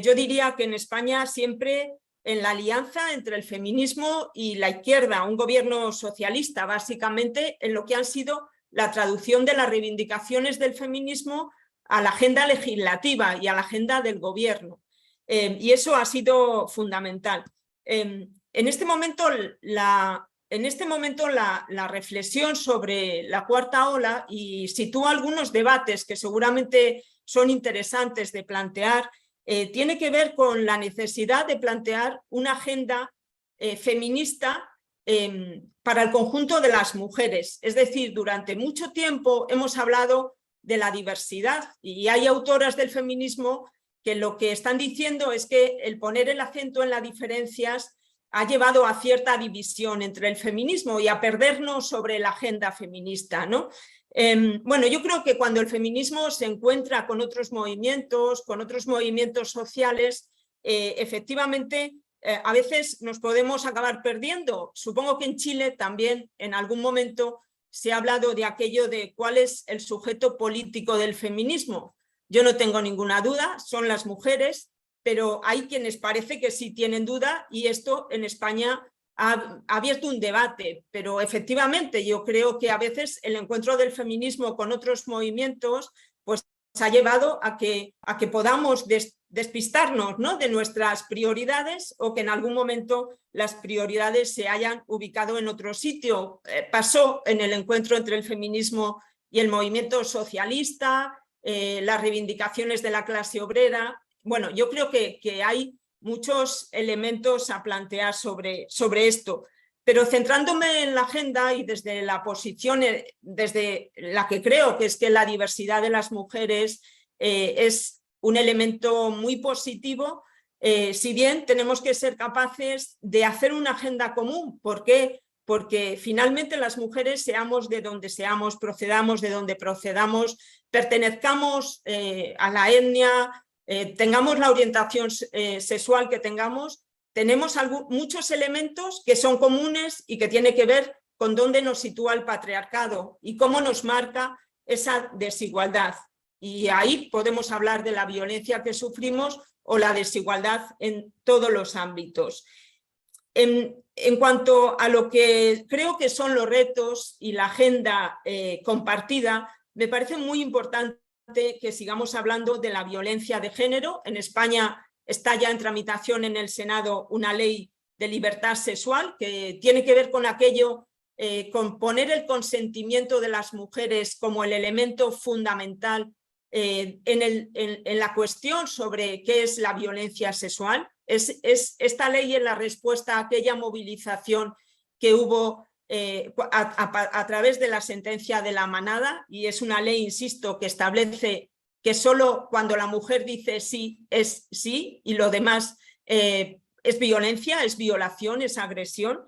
Yo diría que en España siempre en la alianza entre el feminismo y la izquierda, un gobierno socialista básicamente, en lo que han sido la traducción de las reivindicaciones del feminismo a la agenda legislativa y a la agenda del gobierno. Y eso ha sido fundamental. En este momento la reflexión sobre la cuarta ola, y sitúa algunos debates que seguramente son interesantes de plantear, tiene que ver con la necesidad de plantear una agenda feminista para el conjunto de las mujeres. Es decir, durante mucho tiempo hemos hablado de la diversidad y hay autoras del feminismo que lo que están diciendo es que el poner el acento en las diferencias ha llevado a cierta división entre el feminismo y a perdernos sobre la agenda feminista, ¿no? Bueno, yo creo que cuando el feminismo se encuentra con otros movimientos sociales, efectivamente a veces nos podemos acabar perdiendo. Supongo que en Chile también en algún momento se ha hablado de aquello de cuál es el sujeto político del feminismo. Yo no tengo ninguna duda, son las mujeres, pero hay quienes parece que sí tienen duda, y esto en España ha abierto un debate, pero efectivamente yo creo que a veces el encuentro del feminismo con otros movimientos pues ha llevado a que podamos despistarnos, ¿no?, de nuestras prioridades, o que en algún momento las prioridades se hayan ubicado en otro sitio. Pasó en el encuentro entre el feminismo y el movimiento socialista, las reivindicaciones de la clase obrera. Bueno, yo creo que hay muchos elementos a plantear sobre esto, pero centrándome en la agenda y desde la posición, desde la que creo que es que la diversidad de las mujeres es un elemento muy positivo, si bien tenemos que ser capaces de hacer una agenda común. ¿Por qué? Porque finalmente las mujeres, seamos de donde seamos, procedamos de donde procedamos, pertenezcamos a la etnia, tengamos la orientación sexual que tengamos, tenemos muchos elementos que son comunes y que tienen que ver con dónde nos sitúa el patriarcado y cómo nos marca esa desigualdad. Y ahí podemos hablar de la violencia que sufrimos o la desigualdad en todos los ámbitos. En cuanto a lo que creo que son los retos y la agenda compartida, me parece muy importante que sigamos hablando de la violencia de género. En España está ya en tramitación en el Senado una ley de libertad sexual que tiene que ver con aquello, con poner el consentimiento de las mujeres como el elemento fundamental en la cuestión sobre qué es la violencia sexual. Esta ley es la respuesta a aquella movilización que hubo a través de la sentencia de la manada, y es una ley, insisto, que establece que solo cuando la mujer dice sí es sí y lo demás es violencia, es violación, es agresión.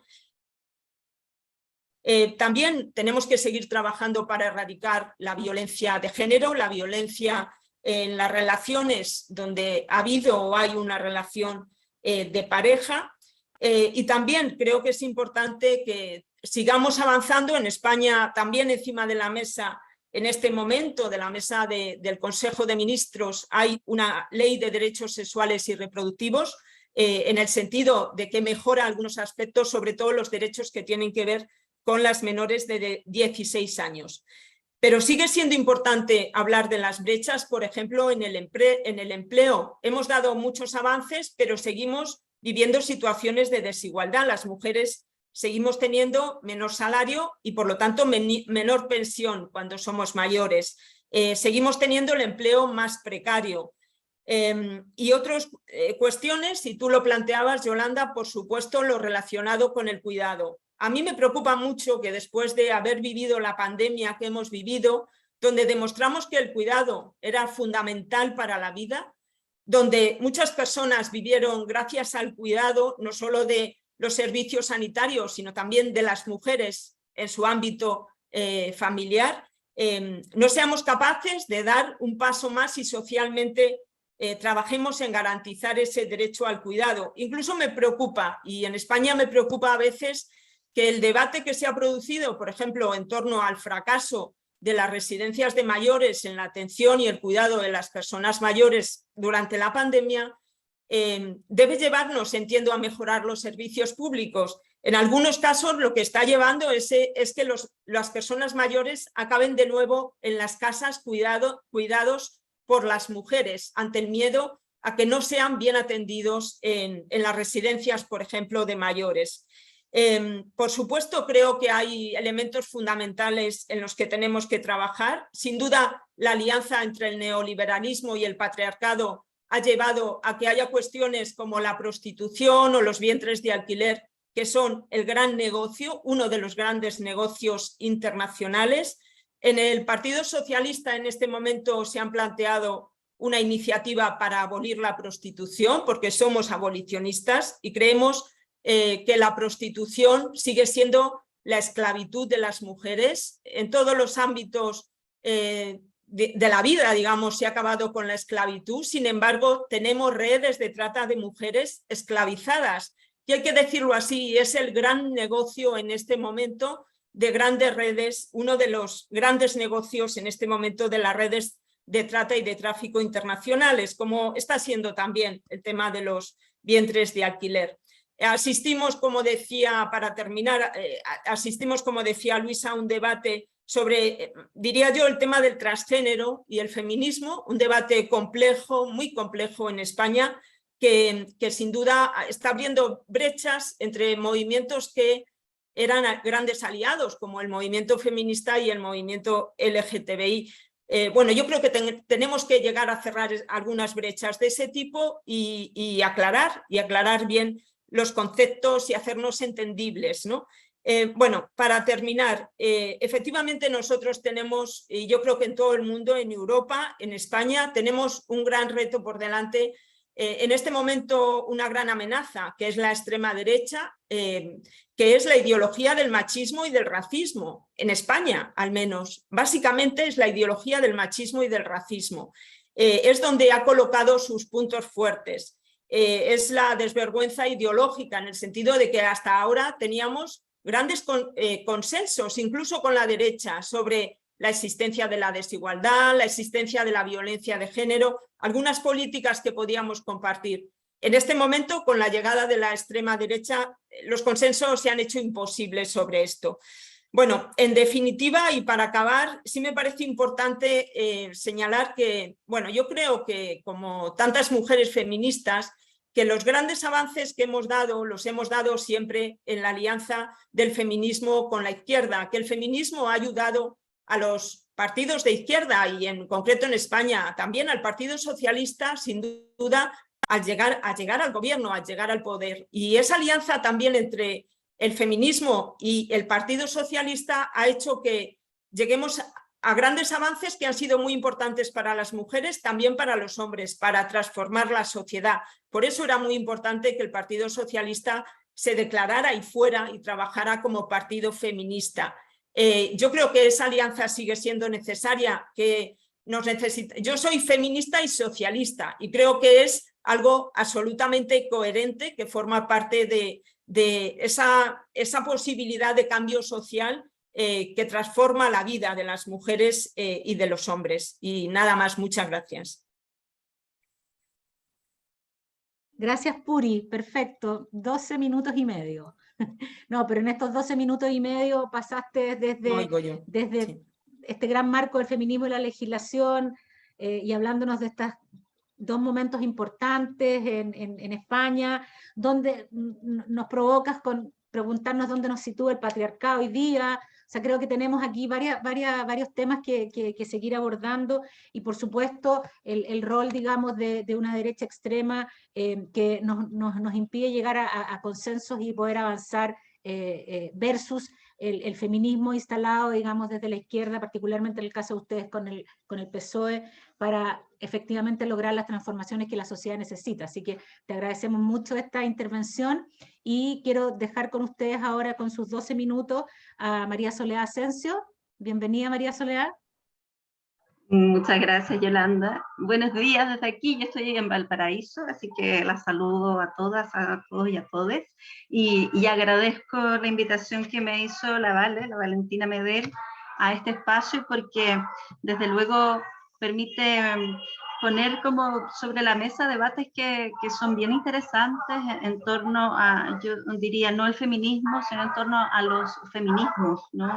También tenemos que seguir trabajando para erradicar la violencia de género, la violencia en las relaciones donde ha habido o hay una relación de pareja. Y también creo que es importante que sigamos avanzando. En España también encima de la mesa, en este momento, de la mesa del Consejo de Ministros, hay una ley de derechos sexuales y reproductivos, en el sentido de que mejora algunos aspectos, sobre todo los derechos que tienen que ver con las menores de 16 años. Pero sigue siendo importante hablar de las brechas, por ejemplo, en el empleo. Hemos dado muchos avances, pero seguimos viviendo situaciones de desigualdad. Las mujeres seguimos teniendo menor salario y, por lo tanto, menor pensión cuando somos mayores. Seguimos teniendo el empleo más precario. Y otras cuestiones, si tú lo planteabas, Yolanda, por supuesto, lo relacionado con el cuidado. A mí me preocupa mucho que después de haber vivido la pandemia que hemos vivido, donde demostramos que el cuidado era fundamental para la vida, donde muchas personas vivieron gracias al cuidado, no solo de los servicios sanitarios, sino también de las mujeres en su ámbito familiar, no seamos capaces de dar un paso más y socialmente trabajemos en garantizar ese derecho al cuidado. Incluso me preocupa, y en España me preocupa a veces, que el debate que se ha producido, por ejemplo, en torno al fracaso de las residencias de mayores en la atención y el cuidado de las personas mayores durante la pandemia, debe llevarnos, entiendo, a mejorar los servicios públicos. En algunos casos lo que está llevando es que las personas mayores acaben de nuevo en las casas cuidados por las mujeres, ante el miedo a que no sean bien atendidos en las residencias, por ejemplo, de mayores. Por supuesto, creo que hay elementos fundamentales en los que tenemos que trabajar. Sin duda, la alianza entre el neoliberalismo y el patriarcado ha llevado a que haya cuestiones como la prostitución o los vientres de alquiler, que son el gran negocio, uno de los grandes negocios internacionales. En el Partido Socialista en este momento se han planteado una iniciativa para abolir la prostitución, porque somos abolicionistas y creemos que la prostitución sigue siendo la esclavitud de las mujeres. En todos los ámbitos de la vida, digamos, se ha acabado con la esclavitud. Sin embargo, tenemos redes de trata de mujeres esclavizadas. Y hay que decirlo así, es el gran negocio en este momento de grandes redes, uno de los grandes negocios en este momento de las redes de trata y de tráfico internacionales, como está siendo también el tema de los vientres de alquiler. Asistimos, como decía, para terminar, asistimos, como decía Luisa, a un debate sobre, diría yo, el tema del transgénero y el feminismo, un debate complejo, muy complejo en España, que sin duda está abriendo brechas entre movimientos que eran grandes aliados, como el movimiento feminista y el movimiento LGTBI. Bueno, yo creo que tenemos que llegar a cerrar algunas brechas de ese tipo y aclarar bien los conceptos y hacernos entendibles, ¿no? Bueno, para terminar, efectivamente nosotros tenemos, y yo creo que en todo el mundo, en Europa, en España, tenemos un gran reto por delante. En este momento una gran amenaza, que es la extrema derecha, que es la ideología del machismo y del racismo, en España al menos. Básicamente es la ideología del machismo y del racismo. Es donde ha colocado sus puntos fuertes. Es la desvergüenza ideológica, en el sentido de que hasta ahora teníamos grandes consensos, incluso con la derecha, sobre la existencia de la desigualdad, la existencia de la violencia de género, algunas políticas que podíamos compartir. En este momento, con la llegada de la extrema derecha, los consensos se han hecho imposibles sobre esto. Bueno, en definitiva, y para acabar, sí me parece importante señalar que, bueno, yo creo que como tantas mujeres feministas, que los grandes avances que hemos dado, los hemos dado siempre en la alianza del feminismo con la izquierda, que el feminismo ha ayudado a los partidos de izquierda y en concreto en España, también al Partido Socialista, sin duda, al llegar al gobierno, al llegar al poder. Y esa alianza también entre el feminismo y el Partido Socialista ha hecho que lleguemos a grandes avances que han sido muy importantes para las mujeres, también para los hombres, para transformar la sociedad. Por eso era muy importante que el Partido Socialista se declarara y fuera y trabajara como partido feminista. Yo creo que esa alianza sigue siendo necesaria, que nos necesita. Yo soy feminista y socialista y creo que es algo absolutamente coherente, que forma parte de esa posibilidad de cambio social que transforma la vida de las mujeres y de los hombres. Y nada más, muchas gracias. Gracias, Puri, perfecto, 12 minutos y medio. No, pero en estos 12 minutos y medio pasaste desde sí, este gran marco del feminismo y la legislación y hablándonos de estos dos momentos importantes en España, donde nos provocas con preguntarnos dónde nos sitúa el patriarcado hoy día. O sea, creo que tenemos aquí varios temas que seguir abordando y, por supuesto, el rol, digamos, de una derecha extrema que nos impide llegar a consensos y poder avanzar versus el feminismo instalado, digamos, desde la izquierda, particularmente en el caso de ustedes con el PSOE, para efectivamente lograr las transformaciones que la sociedad necesita. Así que te agradecemos mucho esta intervención y quiero dejar con ustedes ahora con sus 12 minutos a María Soledad Asensio, Bienvenida, María Soledad. Muchas gracias, Yolanda. Buenos días desde aquí. Yo estoy en Valparaíso, así que las saludo a todas, a todos y a todes. Y agradezco la invitación que me hizo la Valentina Medel, a este espacio, porque desde luego permite poner como sobre la mesa debates que son bien interesantes en torno a, yo diría, no el feminismo, sino en torno a los feminismos, ¿no?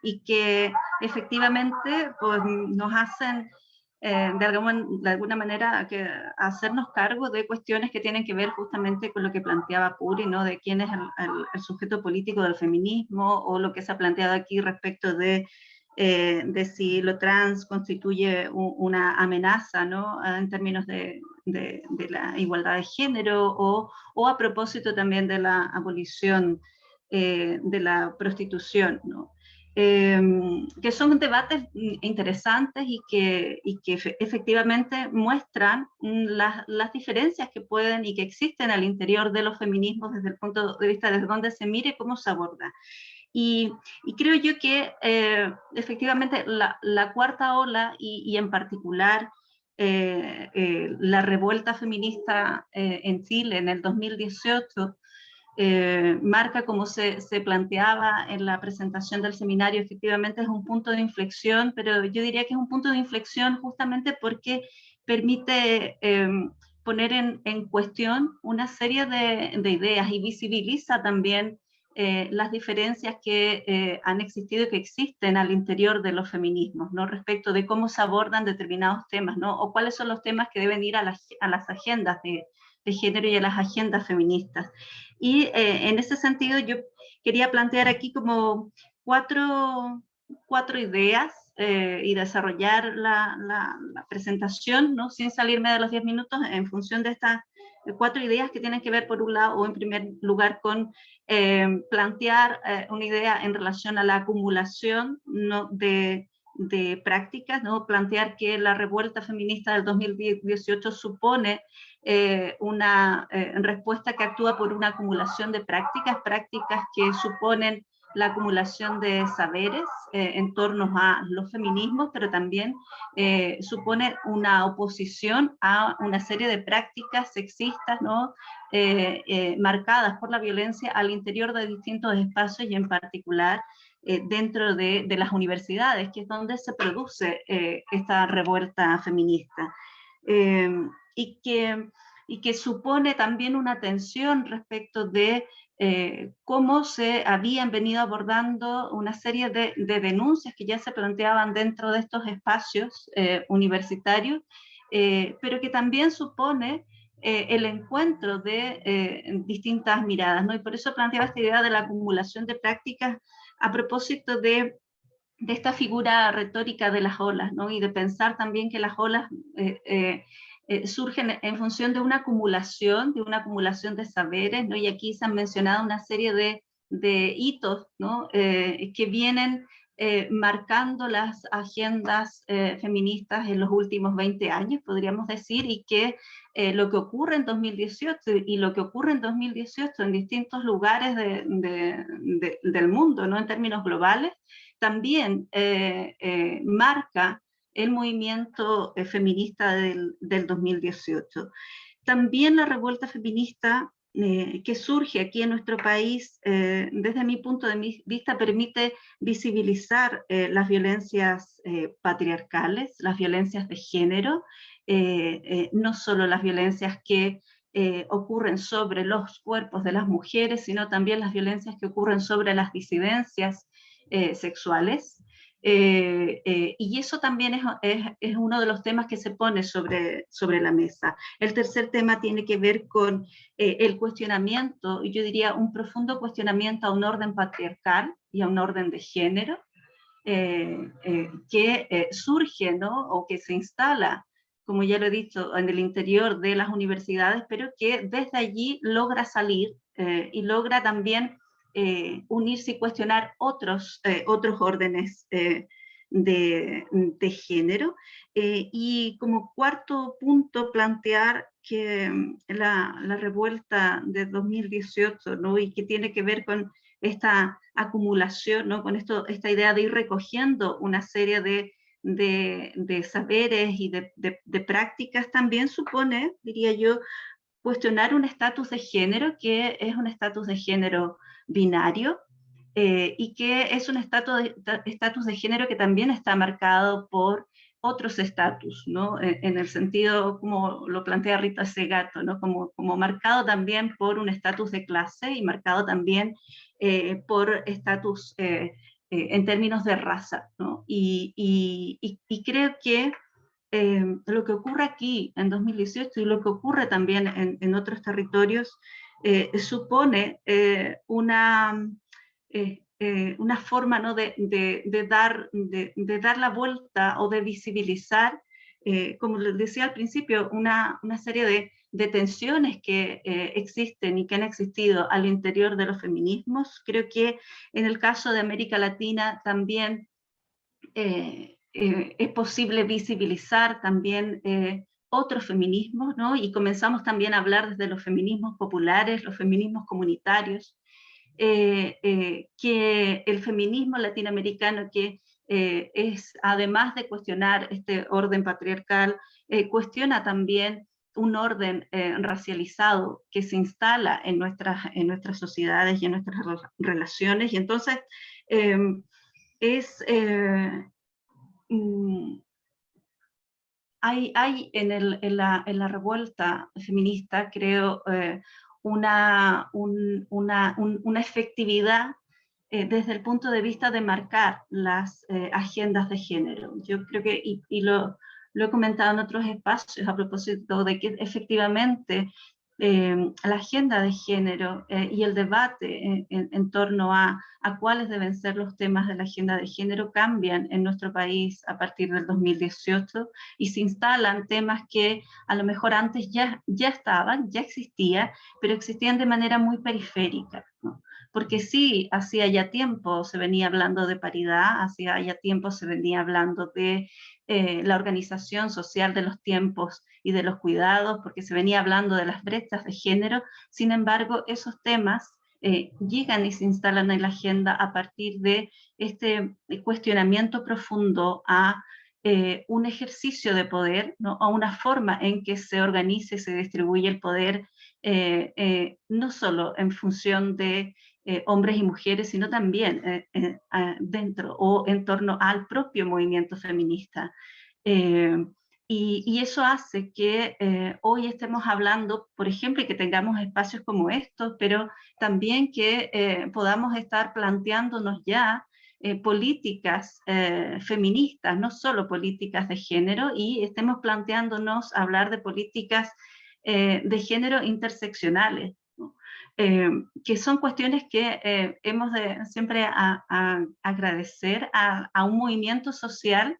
Y que efectivamente pues, nos hacen de alguna manera hacernos cargo de cuestiones que tienen que ver justamente con lo que planteaba Puri, ¿no? De quién es el sujeto político del feminismo, o lo que se ha planteado aquí respecto de si lo trans constituye una amenaza, ¿no? En términos de la igualdad de género, o a propósito también de la abolición de la prostitución, ¿no? Que son debates interesantes y que efectivamente muestran las diferencias que pueden y que existen al interior de los feminismos desde el punto de vista desde donde se mire, cómo se aborda. Y creo yo que efectivamente la cuarta ola y en particular la revuelta feminista en Chile en el 2018 marca, como se planteaba en la presentación del seminario, efectivamente es un punto de inflexión, pero yo diría que es un punto de inflexión justamente porque permite poner en cuestión una serie de ideas y visibiliza también las diferencias que han existido y que existen al interior de los feminismos, ¿no? Respecto de cómo se abordan determinados temas, ¿no? O cuáles son los temas que deben ir a las agendas de género y a las agendas feministas. Y en ese sentido yo quería plantear aquí como cuatro ideas y desarrollar la presentación, ¿no? Sin salirme de los 10 minutos, en función de estas 4 ideas que tienen que ver, por un lado, o en primer lugar, con plantear una idea en relación a la acumulación, ¿no? de prácticas, ¿no? Plantear que la revuelta feminista del 2018 supone una respuesta que actúa por una acumulación de prácticas que suponen la acumulación de saberes en torno a los feminismos, pero también supone una oposición a una serie de prácticas sexistas, ¿no? Marcadas por la violencia al interior de distintos espacios y en particular dentro de las universidades, que es donde se produce esta revuelta feminista. Y que supone también una tensión respecto de cómo se habían venido abordando una serie de denuncias que ya se planteaban dentro de estos espacios universitarios, pero que también supone el encuentro de distintas miradas, ¿no? Y por eso planteaba esta idea de la acumulación de prácticas a propósito de esta figura retórica de las olas, ¿no? Y de pensar también que las olas surgen en función de una acumulación de saberes, ¿no? Y aquí se han mencionado una serie de hitos, ¿no? Que vienen marcando las agendas feministas en los últimos 20 años, podríamos decir, y que lo que ocurre en 2018 y lo que ocurre en 2018 en distintos lugares del mundo, ¿no? En términos globales, también marca el movimiento feminista del 2018. También la revuelta feminista que surge aquí en nuestro país, desde mi punto de vista, permite visibilizar las violencias patriarcales, las violencias de género, no solo las violencias que ocurren sobre los cuerpos de las mujeres, sino también las violencias que ocurren sobre las disidencias sexuales. Y eso también es uno de los temas que se pone sobre la mesa. El tercer tema tiene que ver con el cuestionamiento, y yo diría un profundo cuestionamiento a un orden patriarcal y a un orden de género que surge, ¿no? O que se instala, como ya lo he dicho, en el interior de las universidades, pero que desde allí logra salir y logra también unirse y cuestionar otros órdenes de género. Y como cuarto punto, plantear que la revuelta de 2018, ¿no? Y que tiene que ver con esta acumulación, ¿no? Con esta idea de ir recogiendo una serie de saberes y de prácticas, también supone, diría yo, cuestionar un estatus de género que es un estatus de género binario, y que es un estatus de género que también está marcado por otros estatus, ¿no? En el sentido, como lo plantea Rita Segato, ¿no? Como marcado también por un estatus de clase y marcado también por estatus en términos de raza, ¿no? Y creo que lo que ocurre aquí en 2018 y lo que ocurre también en otros territorios supone una forma, ¿no? de dar la vuelta o de visibilizar, como les decía al principio, una serie de tensiones que existen y que han existido al interior de los feminismos. Creo que en el caso de América Latina también es posible visibilizar también otros feminismos, ¿no? Y comenzamos también a hablar desde los feminismos populares, los feminismos comunitarios, que el feminismo latinoamericano, que es, además de cuestionar este orden patriarcal, cuestiona también un orden racializado que se instala en nuestras sociedades y en nuestras relaciones, y entonces hay en la revuelta feminista, creo, una efectividad desde el punto de vista de marcar las agendas de género. Yo creo que, y lo he comentado en otros espacios a propósito de que efectivamente la agenda de género y el debate en torno a cuáles deben ser los temas de la agenda de género cambian en nuestro país a partir del 2018 y se instalan temas que a lo mejor antes ya estaban, ya existían, pero existían de manera muy periférica, ¿no? Porque sí, hacía ya tiempo se venía hablando de paridad, hacía ya tiempo se venía hablando de la organización social de los tiempos y de los cuidados, porque se venía hablando de las brechas de género. Sin embargo, esos temas llegan y se instalan en la agenda a partir de este cuestionamiento profundo a un ejercicio de poder, ¿no? A una forma en que se organiza y se distribuye el poder, no solo en función de hombres y mujeres, sino también dentro o en torno al propio movimiento feminista. Y eso hace que hoy estemos hablando, por ejemplo, y que tengamos espacios como estos, pero también que podamos estar planteándonos ya políticas feministas, no solo políticas de género, y estemos planteándonos hablar de políticas de género interseccionales, ¿no? Que son cuestiones que hemos de siempre agradecer a un movimiento social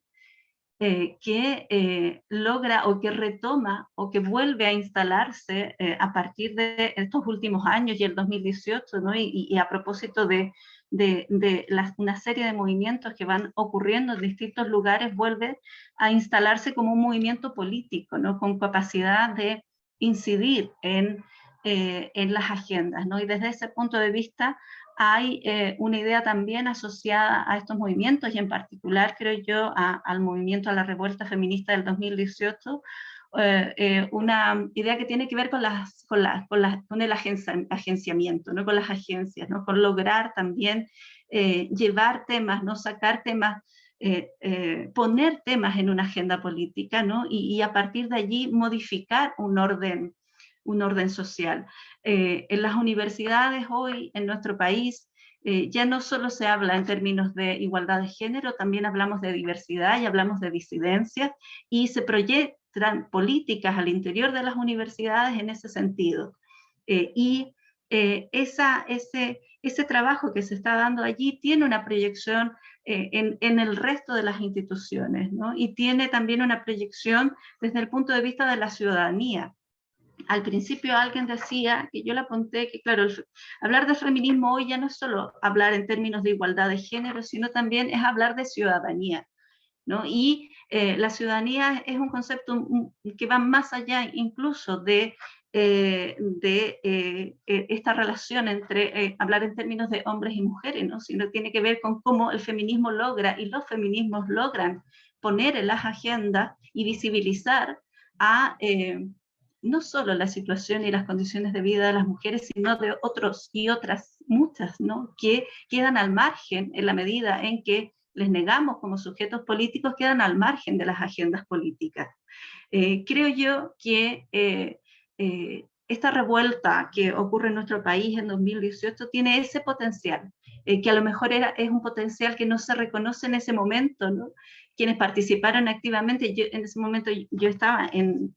que logra o que retoma o que vuelve a instalarse a partir de estos últimos años y el 2018, ¿no? Y a propósito de una serie de movimientos que van ocurriendo en distintos lugares, vuelve a instalarse como un movimiento político, ¿no? Con capacidad de incidir en las agendas, ¿no? Y desde ese punto de vista hay una idea también asociada a estos movimientos y en particular, creo yo, al movimiento, a la revuelta feminista del 2018, una idea que tiene que ver con el agenciamiento, ¿no? Con las agencias, ¿no? Con lograr también llevar temas, ¿no? Sacar temas, poner temas en una agenda política, ¿no? Y a partir de allí modificar un orden social. En las universidades hoy en nuestro país ya no solo se habla en términos de igualdad de género, también hablamos de diversidad y hablamos de disidencias y se proyectan políticas al interior de las universidades en ese sentido. Ese trabajo que se está dando allí tiene una proyección en el resto de las instituciones, ¿no? Y tiene también una proyección desde el punto de vista de la ciudadanía. Al principio alguien decía, que yo le apunté, que claro, hablar de feminismo hoy ya no es solo hablar en términos de igualdad de género, sino también es hablar de ciudadanía, ¿no? Y la ciudadanía es un concepto que va más allá incluso de esta relación entre hablar en términos de hombres y mujeres, ¿no? Sino tiene que ver con cómo el feminismo logra y los feminismos logran poner en las agendas y visibilizar a no solo la situación y las condiciones de vida de las mujeres, sino de otros y otras muchas, ¿no? Que quedan al margen en la medida en que les negamos como sujetos políticos, quedan al margen de las agendas políticas. Creo yo que esta revuelta que ocurre en nuestro país en 2018 tiene ese potencial, que a lo mejor es un potencial que no se reconoce en ese momento, ¿no? Quienes participaron activamente, en ese momento yo estaba en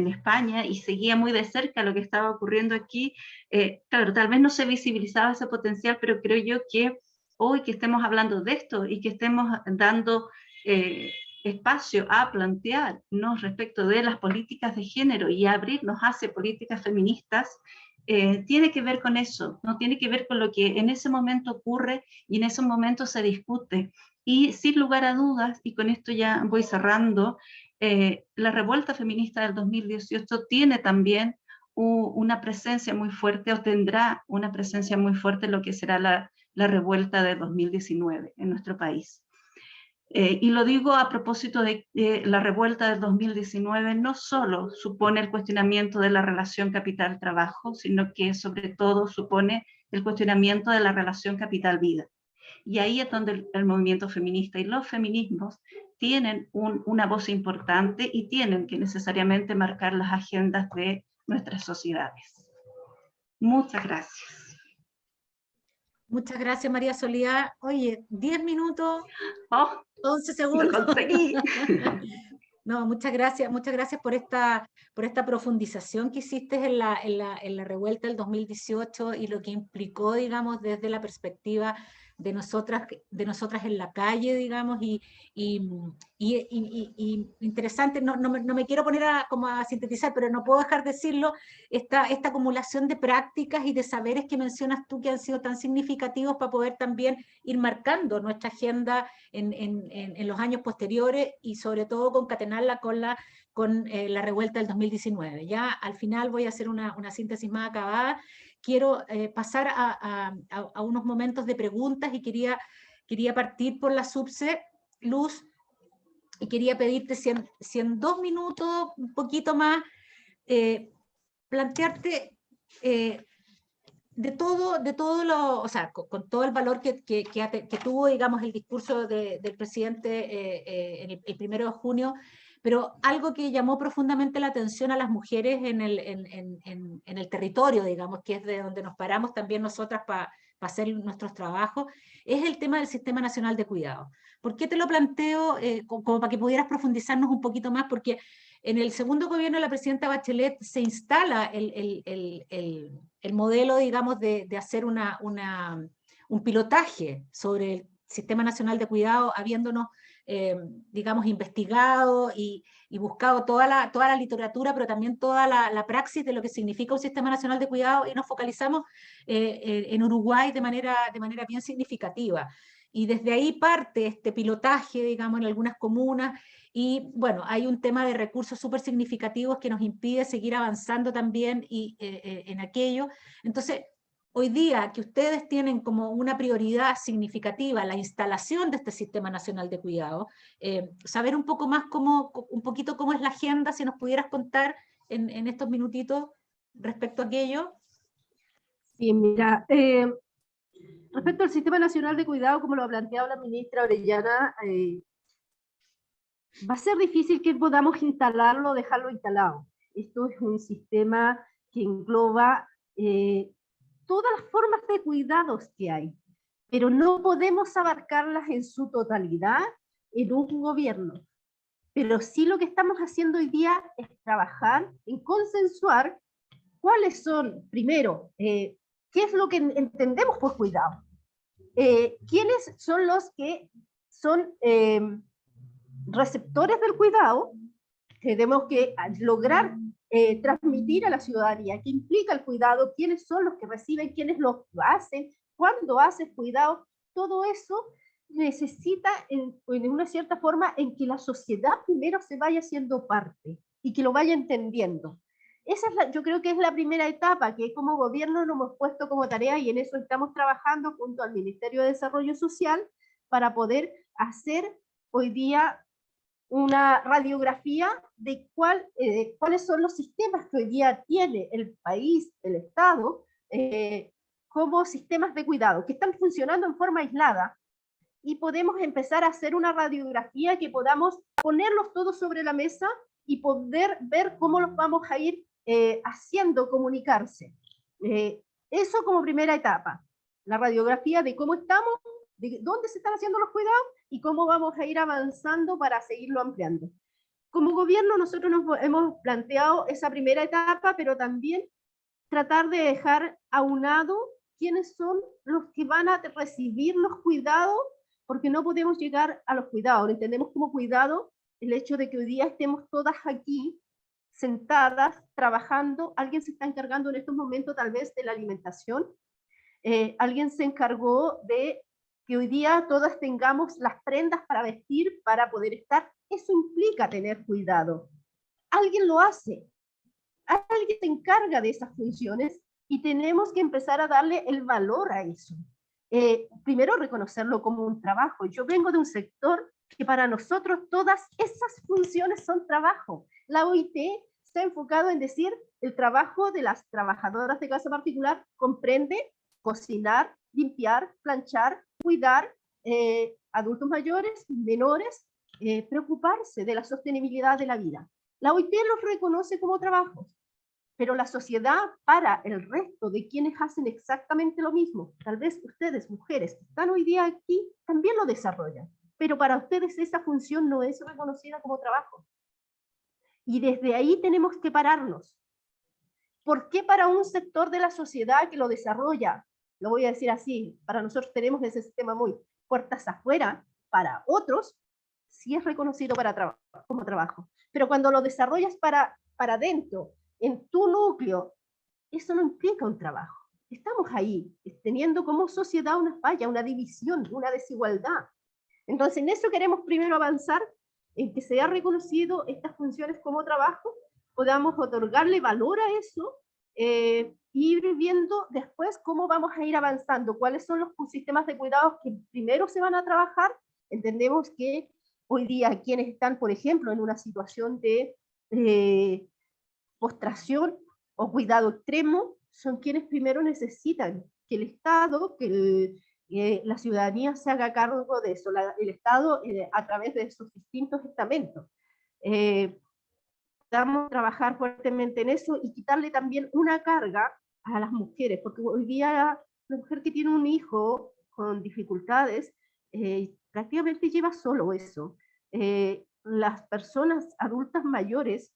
España y seguía muy de cerca lo que estaba ocurriendo aquí. Claro, tal vez no se visibilizaba ese potencial, pero creo yo que hoy que estemos hablando de esto y que estemos dando espacio a plantearnos respecto de las políticas de género y a abrirnos hacia políticas feministas, tiene que ver con eso, no tiene que ver con lo que en ese momento ocurre y en ese momento se discute. Y sin lugar a dudas, y con esto ya voy cerrando, la revuelta feminista del 2018 tiene también una presencia muy fuerte, o tendrá una presencia muy fuerte en lo que será la revuelta de 2019 en nuestro país. Y lo digo a propósito de la revuelta del 2019, no solo supone el cuestionamiento de la relación capital-trabajo, sino que sobre todo supone el cuestionamiento de la relación capital-vida. Y ahí es donde el movimiento feminista y los feminismos tienen una voz importante y tienen que necesariamente marcar las agendas de nuestras sociedades. Muchas gracias. Muchas gracias, María Soledad. Oye, 10 minutos, 11 segundos. Lo conseguí. No, muchas gracias por esta profundización que hiciste en la revuelta del 2018 y lo que implicó, digamos, desde la perspectiva de nosotras en la calle, digamos, y interesante, no me quiero poner como a sintetizar, pero no puedo dejar de decirlo, esta acumulación de prácticas y de saberes que mencionas tú que han sido tan significativos para poder también ir marcando nuestra agenda en los años posteriores y sobre todo concatenarla con la revuelta del 2019. Ya al final voy a hacer una síntesis más acabada. Quiero pasar a unos momentos de preguntas y quería partir por la subse, Luz, y quería pedirte si en 2 minutos, un poquito más, plantearte de todo lo, o sea, con todo el valor que tuvo, digamos, el discurso del presidente el 1 de junio, pero algo que llamó profundamente la atención a las mujeres en el territorio, digamos, que es de donde nos paramos también nosotras para hacer nuestros trabajos, es el tema del Sistema Nacional de Cuidado. ¿Por qué te lo planteo? Como para que pudieras profundizarnos un poquito más, porque en el segundo gobierno de la presidenta Bachelet se instala el modelo, digamos, de hacer un pilotaje sobre el Sistema Nacional de Cuidado, habiéndonos, digamos, investigado y buscado toda la literatura, pero también toda la praxis de lo que significa un Sistema Nacional de Cuidado, y nos focalizamos en Uruguay de manera bien significativa. Y desde ahí parte este pilotaje, digamos, en algunas comunas, y bueno, hay un tema de recursos súper significativos que nos impide seguir avanzando también en aquello. Entonces, hoy día que ustedes tienen como una prioridad significativa la instalación de este Sistema Nacional de Cuidado, saber un poco más un poquito cómo es la agenda, si nos pudieras contar en estos minutitos respecto a aquello. Sí, mira, respecto al Sistema Nacional de Cuidado, como lo ha planteado la ministra Orellana, va a ser difícil que podamos instalarlo o dejarlo instalado. Esto es un sistema que engloba todas las formas de cuidados que hay, pero no podemos abarcarlas en su totalidad en un gobierno. Pero sí lo que estamos haciendo hoy día es trabajar en consensuar cuáles son, primero, qué es lo que entendemos por cuidado, quiénes son los que son receptores del cuidado. Tenemos que lograr transmitir a la ciudadanía qué implica el cuidado, quiénes son los que reciben, quiénes lo hacen, cuándo haces cuidado. Todo eso necesita en una cierta forma en que la sociedad primero se vaya haciendo parte y que lo vaya entendiendo. Yo creo que es la primera etapa que como gobierno nos hemos puesto como tarea, y en eso estamos trabajando junto al Ministerio de Desarrollo Social para poder hacer hoy día una radiografía de cuáles son los sistemas que hoy día tiene el país, el Estado, como sistemas de cuidado, que están funcionando en forma aislada, y podemos empezar a hacer una radiografía que podamos ponerlos todos sobre la mesa y poder ver cómo los vamos a ir haciendo comunicarse. Eso como primera etapa, la radiografía de cómo estamos, de dónde se están haciendo los cuidados y cómo vamos a ir avanzando para seguirlo ampliando. Como gobierno nosotros nos hemos planteado esa primera etapa, pero también tratar de dejar aunado quiénes son los que van a recibir los cuidados, porque no podemos llegar a los cuidados. Entendemos como cuidado el hecho de que hoy día estemos todas aquí sentadas, trabajando. Alguien se está encargando en estos momentos tal vez de la alimentación, alguien se encargó de que hoy día todas tengamos las prendas para vestir, para poder estar. Eso implica tener cuidado. Alguien lo hace, alguien se encarga de esas funciones, y tenemos que empezar a darle el valor a eso. Primero reconocerlo como un trabajo. Yo vengo de un sector que para nosotros todas esas funciones son trabajo. La OIT se ha enfocado en decir el trabajo de las trabajadoras de casa particular comprende cocinar, limpiar, planchar, cuidar adultos mayores, menores, preocuparse de la sostenibilidad de la vida. La OIT los reconoce como trabajos, pero la sociedad, para el resto de quienes hacen exactamente lo mismo, tal vez ustedes, mujeres, que están hoy día aquí, también lo desarrollan, pero para ustedes esa función no es reconocida como trabajo. Y desde ahí tenemos que pararnos. ¿Por qué para un sector de la sociedad que lo desarrolla, lo voy a decir así, para nosotros tenemos ese sistema muy puertas afuera, para otros sí es reconocido como trabajo? Pero cuando lo desarrollas para adentro, en tu núcleo, eso no implica un trabajo. Estamos ahí, teniendo como sociedad una falla, una división, una desigualdad. Entonces, en eso queremos primero avanzar, en que sea reconocido estas funciones como trabajo, podamos otorgarle valor a eso, ir viendo después cómo vamos a ir avanzando, cuáles son los sistemas de cuidados que primero se van a trabajar. Entendemos que hoy día quienes están, por ejemplo, en una situación de postración o cuidado extremo, son quienes primero necesitan que el Estado, que la ciudadanía se haga cargo de eso, el Estado a través de sus distintos estamentos. Vamos a trabajar fuertemente en eso y quitarle también una carga a las mujeres, porque hoy día la mujer que tiene un hijo con dificultades prácticamente lleva solo eso. Las personas adultas mayores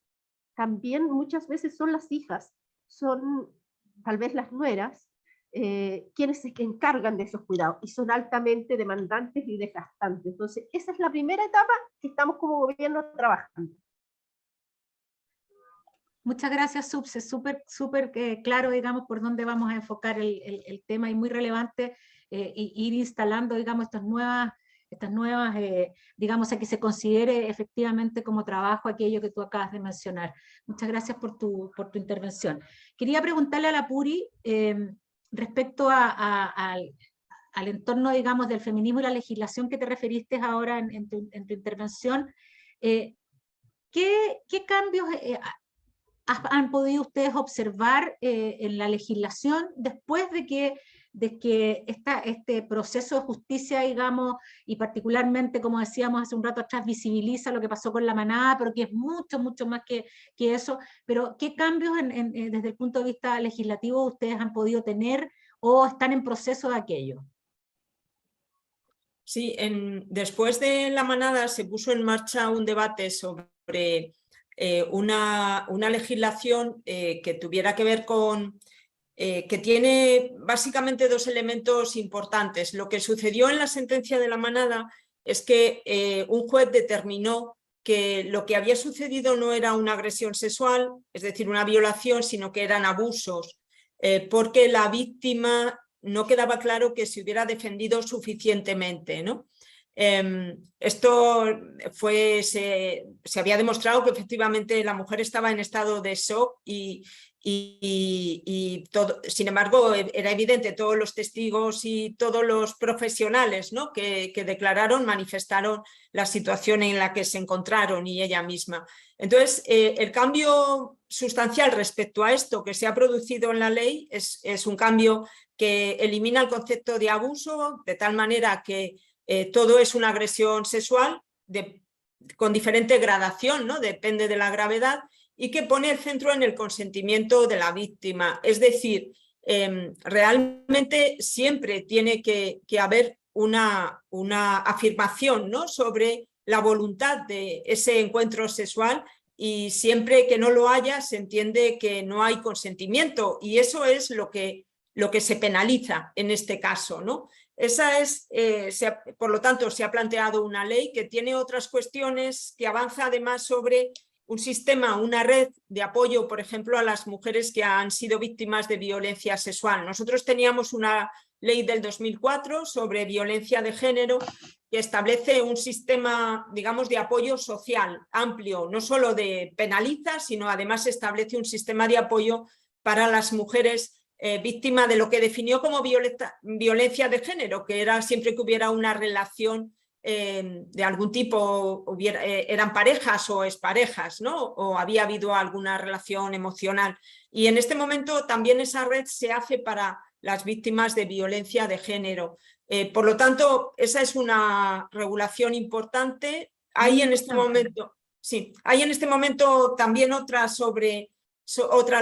también muchas veces son las hijas, son tal vez las nueras, quienes se encargan de esos cuidados, y son altamente demandantes y desgastantes. Entonces, esa es la primera etapa que estamos como gobierno trabajando. Muchas gracias, Subse. Súper claro, digamos, por dónde vamos a enfocar el tema, y muy relevante ir instalando, digamos, estas nuevas, digamos, a que se considere efectivamente como trabajo aquello que tú acabas de mencionar. Muchas gracias por tu intervención. Quería preguntarle a la Puri respecto al entorno, digamos, del feminismo y la legislación que te referiste ahora en tu intervención. ¿Qué cambios han podido ustedes observar en la legislación después de que este proceso de justicia, digamos, y particularmente, como decíamos hace un rato atrás, visibiliza lo que pasó con la manada, pero que es mucho más que eso? Pero ¿qué cambios desde el punto de vista legislativo ustedes han podido tener o están en proceso de aquello? Sí, después de la manada se puso en marcha un debate sobre una legislación que tuviera que ver con... que tiene básicamente dos elementos importantes. Lo que sucedió en la sentencia de la manada es que un juez determinó que lo que había sucedido no era una agresión sexual, es decir, una violación, sino que eran abusos, porque la víctima no quedaba claro que se hubiera defendido suficientemente, ¿no? Esto se había demostrado que efectivamente la mujer estaba en estado de shock y todo, sin embargo, era evidente, todos los testigos y todos los profesionales, ¿no?, que declararon, manifestaron la situación en la que se encontraron y ella misma. Entonces, el cambio sustancial respecto a esto que se ha producido en la ley es un cambio que elimina el concepto de abuso, de tal manera que todo es una agresión sexual con diferente gradación, ¿no?, depende de la gravedad, y que pone el centro en el consentimiento de la víctima. Es decir, realmente siempre tiene que haber una afirmación, ¿no?, sobre la voluntad de ese encuentro sexual, y siempre que no lo haya se entiende que no hay consentimiento, y eso es lo que se penaliza en este caso, ¿no? Esa es, por lo tanto, se ha planteado una ley que tiene otras cuestiones, que avanza además sobre un sistema, una red de apoyo, por ejemplo, a las mujeres que han sido víctimas de violencia sexual. Nosotros teníamos una ley del 2004 sobre violencia de género que establece un sistema, digamos, de apoyo social amplio, no solo de penaliza, sino además establece un sistema de apoyo para las mujeres víctimas de lo que definió como violencia de género, que era siempre que hubiera una relación de algún tipo, eran parejas o exparejas, ¿no?, o había habido alguna relación emocional. Y en este momento también esa red se hace para las víctimas de violencia de género. Por lo tanto, esa es una regulación importante. Hay en este momento, sí, hay en este momento también otra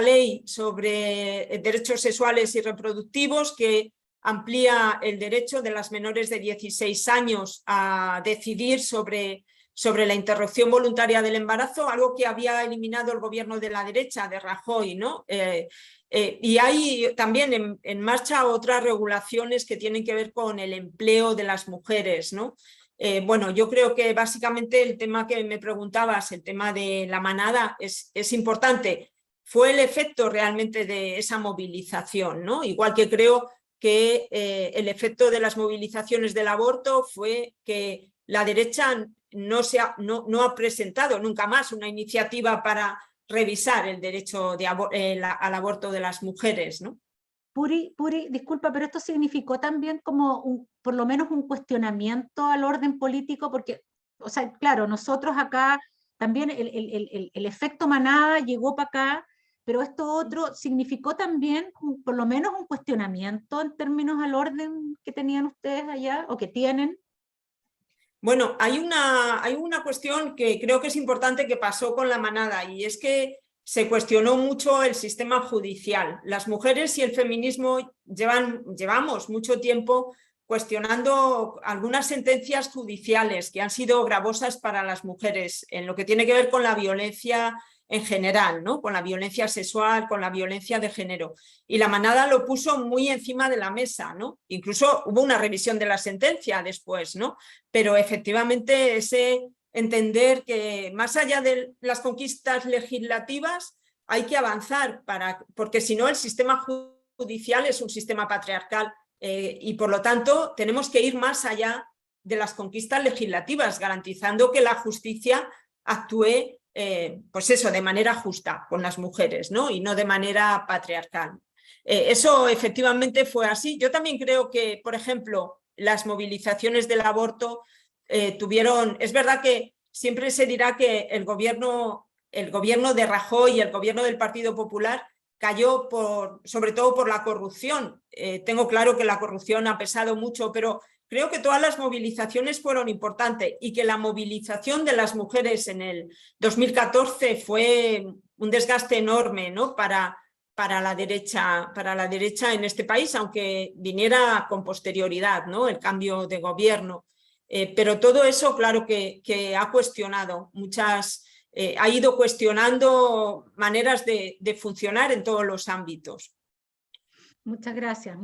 ley sobre derechos sexuales y reproductivos que amplía el derecho de las menores de 16 años a decidir sobre la interrupción voluntaria del embarazo, algo que había eliminado el gobierno de la derecha, de Rajoy, ¿no? Y hay también en marcha otras regulaciones que tienen que ver con el empleo de las mujeres, ¿no? Bueno, yo creo que básicamente el tema que me preguntabas, el tema de la manada, es importante. Fue el efecto realmente de esa movilización, ¿no? Igual que creo que el efecto de las movilizaciones del aborto fue que la derecha no ha presentado nunca más una iniciativa para revisar el derecho al aborto de las mujeres, ¿no? Puri, disculpa, pero esto significó también como por lo menos un cuestionamiento al orden político, porque, o sea, claro, nosotros acá también el efecto manada llegó para acá, pero esto otro significó también por lo menos un cuestionamiento en términos al orden que tenían ustedes allá, o que tienen. Bueno, hay una cuestión que creo que es importante que pasó con la manada, y es que se cuestionó mucho el sistema judicial. Las mujeres y el feminismo llevamos mucho tiempo cuestionando algunas sentencias judiciales que han sido gravosas para las mujeres en lo que tiene que ver con la violencia en general, ¿no?, con la violencia sexual, con la violencia de género. Y la manada lo puso muy encima de la mesa, ¿no? Incluso hubo una revisión de la sentencia después, ¿no? Pero efectivamente ese entender que más allá de las conquistas legislativas hay que avanzar, porque si no el sistema judicial es un sistema patriarcal y por lo tanto tenemos que ir más allá de las conquistas legislativas, garantizando que la justicia actúe pues eso, de manera justa con las mujeres, ¿no?, y no de manera patriarcal. Eso efectivamente fue así. Yo también creo que, por ejemplo, las movilizaciones del aborto es verdad que siempre se dirá que el gobierno de Rajoy y el gobierno del Partido Popular cayó sobre todo por la corrupción. Tengo claro que la corrupción ha pesado mucho, pero creo que todas las movilizaciones fueron importantes, y que la movilización de las mujeres en el 2014 fue un desgaste enorme, ¿no?, para la derecha en este país, aunque viniera con posterioridad, ¿no?, el cambio de gobierno. Pero todo eso, claro que ha cuestionado ha ido cuestionando maneras de funcionar en todos los ámbitos. Muchas gracias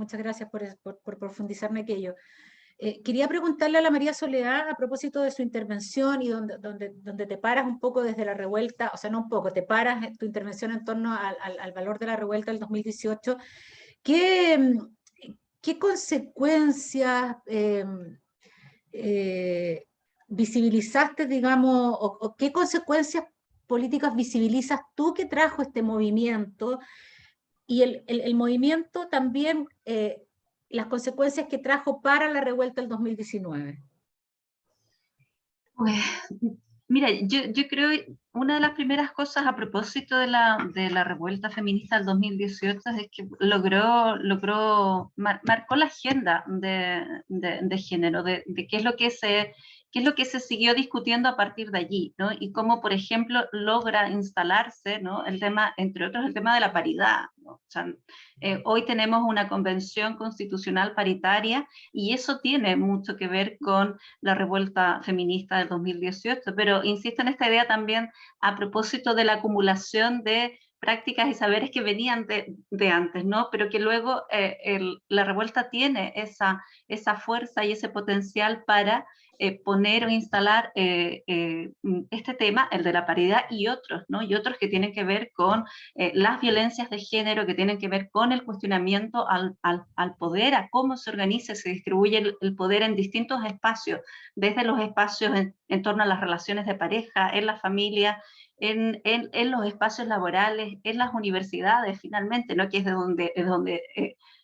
por profundizar en aquello. Quería preguntarle a la María Soledad a propósito de su intervención y donde te paras un poco desde la revuelta, o sea, no un poco, te paras tu intervención en torno al valor de la revuelta del 2018. ¿Qué consecuencias visibilizaste, digamos, o qué consecuencias políticas visibilizas tú que trajo este movimiento, y el movimiento también, las consecuencias que trajo para la revuelta del 2019? Pues, mira, yo creo una de las primeras cosas a propósito de la revuelta feminista del 2018 es que marcó la agenda de género, de qué es lo que se siguió discutiendo a partir de allí, ¿no? Y cómo, por ejemplo, logra instalarse, ¿no? El tema, entre otros, el tema de la paridad, ¿no? O sea, hoy tenemos una convención constitucional paritaria y eso tiene mucho que ver con la revuelta feminista del 2018, pero insisto en esta idea también a propósito de la acumulación de prácticas y saberes que venían de antes, ¿no? Pero que luego la revuelta tiene esa fuerza y ese potencial para poner o instalar este tema, el de la paridad, y otros, ¿no? Y otros que tienen que ver con las violencias de género, que tienen que ver con el cuestionamiento al poder, a cómo se organiza, se distribuye el poder en distintos espacios, desde los espacios en torno a las relaciones de pareja, en la familia, en los espacios laborales, en las universidades, finalmente, ¿no? Que es de donde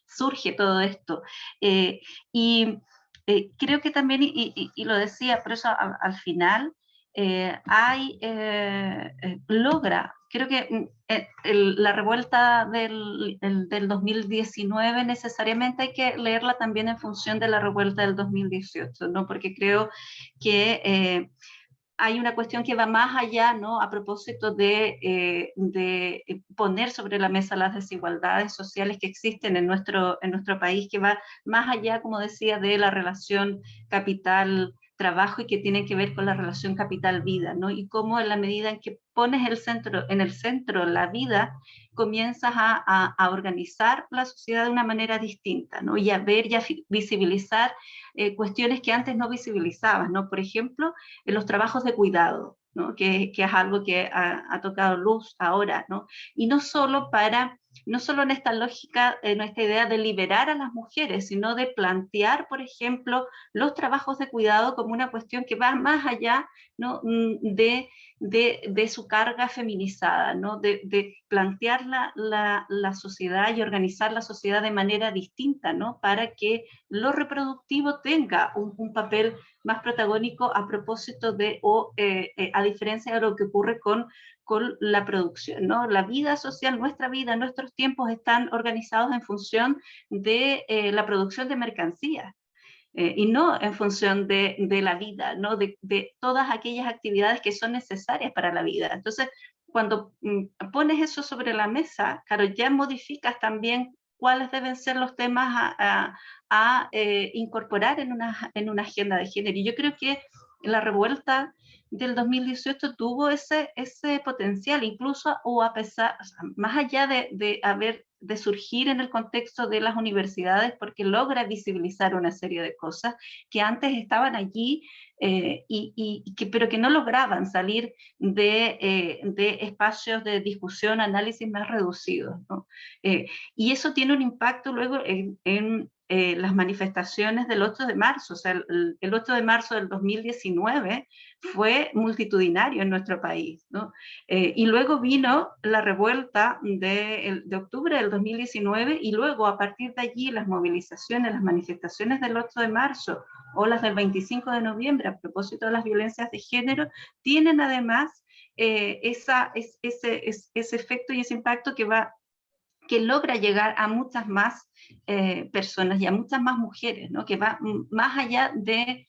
surge todo esto. Creo que también, y lo decía, por eso al final, logra, creo que la revuelta del 2019 necesariamente hay que leerla también en función de la revuelta del 2018, ¿no? Porque creo que hay una cuestión que va más allá, ¿no? A propósito de poner sobre la mesa las desigualdades sociales que existen en nuestro país, que va más allá, como decía, de la relación capital-trabajo y que tiene que ver con la relación capital-vida, ¿no? Y cómo en la medida en que pones en el centro la vida, comienzas a organizar la sociedad de una manera distinta, ¿no? Y a ver y a visibilizar cuestiones que antes no visibilizabas, ¿no? Por ejemplo, en los trabajos de cuidado, ¿no? Que es algo que ha tocado luz ahora, ¿no? Y no solo en esta lógica, en esta idea de liberar a las mujeres, sino de plantear, por ejemplo, los trabajos de cuidado como una cuestión que va más allá, ¿no? de su carga feminizada, ¿no? De plantear la sociedad y organizar la sociedad de manera distinta, ¿no? Para que lo reproductivo tenga un papel más protagónico a propósito a diferencia de lo que ocurre con la producción, ¿no? La vida social, nuestra vida, nuestros tiempos están organizados en función de la producción de mercancías. Y no en función de la vida, ¿no? De todas aquellas actividades que son necesarias para la vida. Entonces, cuando pones eso sobre la mesa, claro, ya modificas también cuáles deben ser los temas a incorporar en una agenda de género. Y yo creo que la revuelta del 2018 tuvo ese potencial, incluso o a pesar, o sea, más allá de surgir en el contexto de las universidades, porque logra visibilizar una serie de cosas que antes estaban allí, pero que no lograban salir de espacios de discusión, análisis más reducidos, ¿no? Y eso tiene un impacto luego en las manifestaciones del 8 de marzo. O sea, el 8 de marzo del 2019 fue multitudinario en nuestro país, ¿no? Y luego vino la revuelta de octubre del 2019 y luego a partir de allí las movilizaciones, las manifestaciones del 8 de marzo o las del 25 de noviembre a propósito de las violencias de género tienen además ese efecto y ese impacto que logra llegar a muchas más personas y a muchas más mujeres, ¿no? Que va más allá de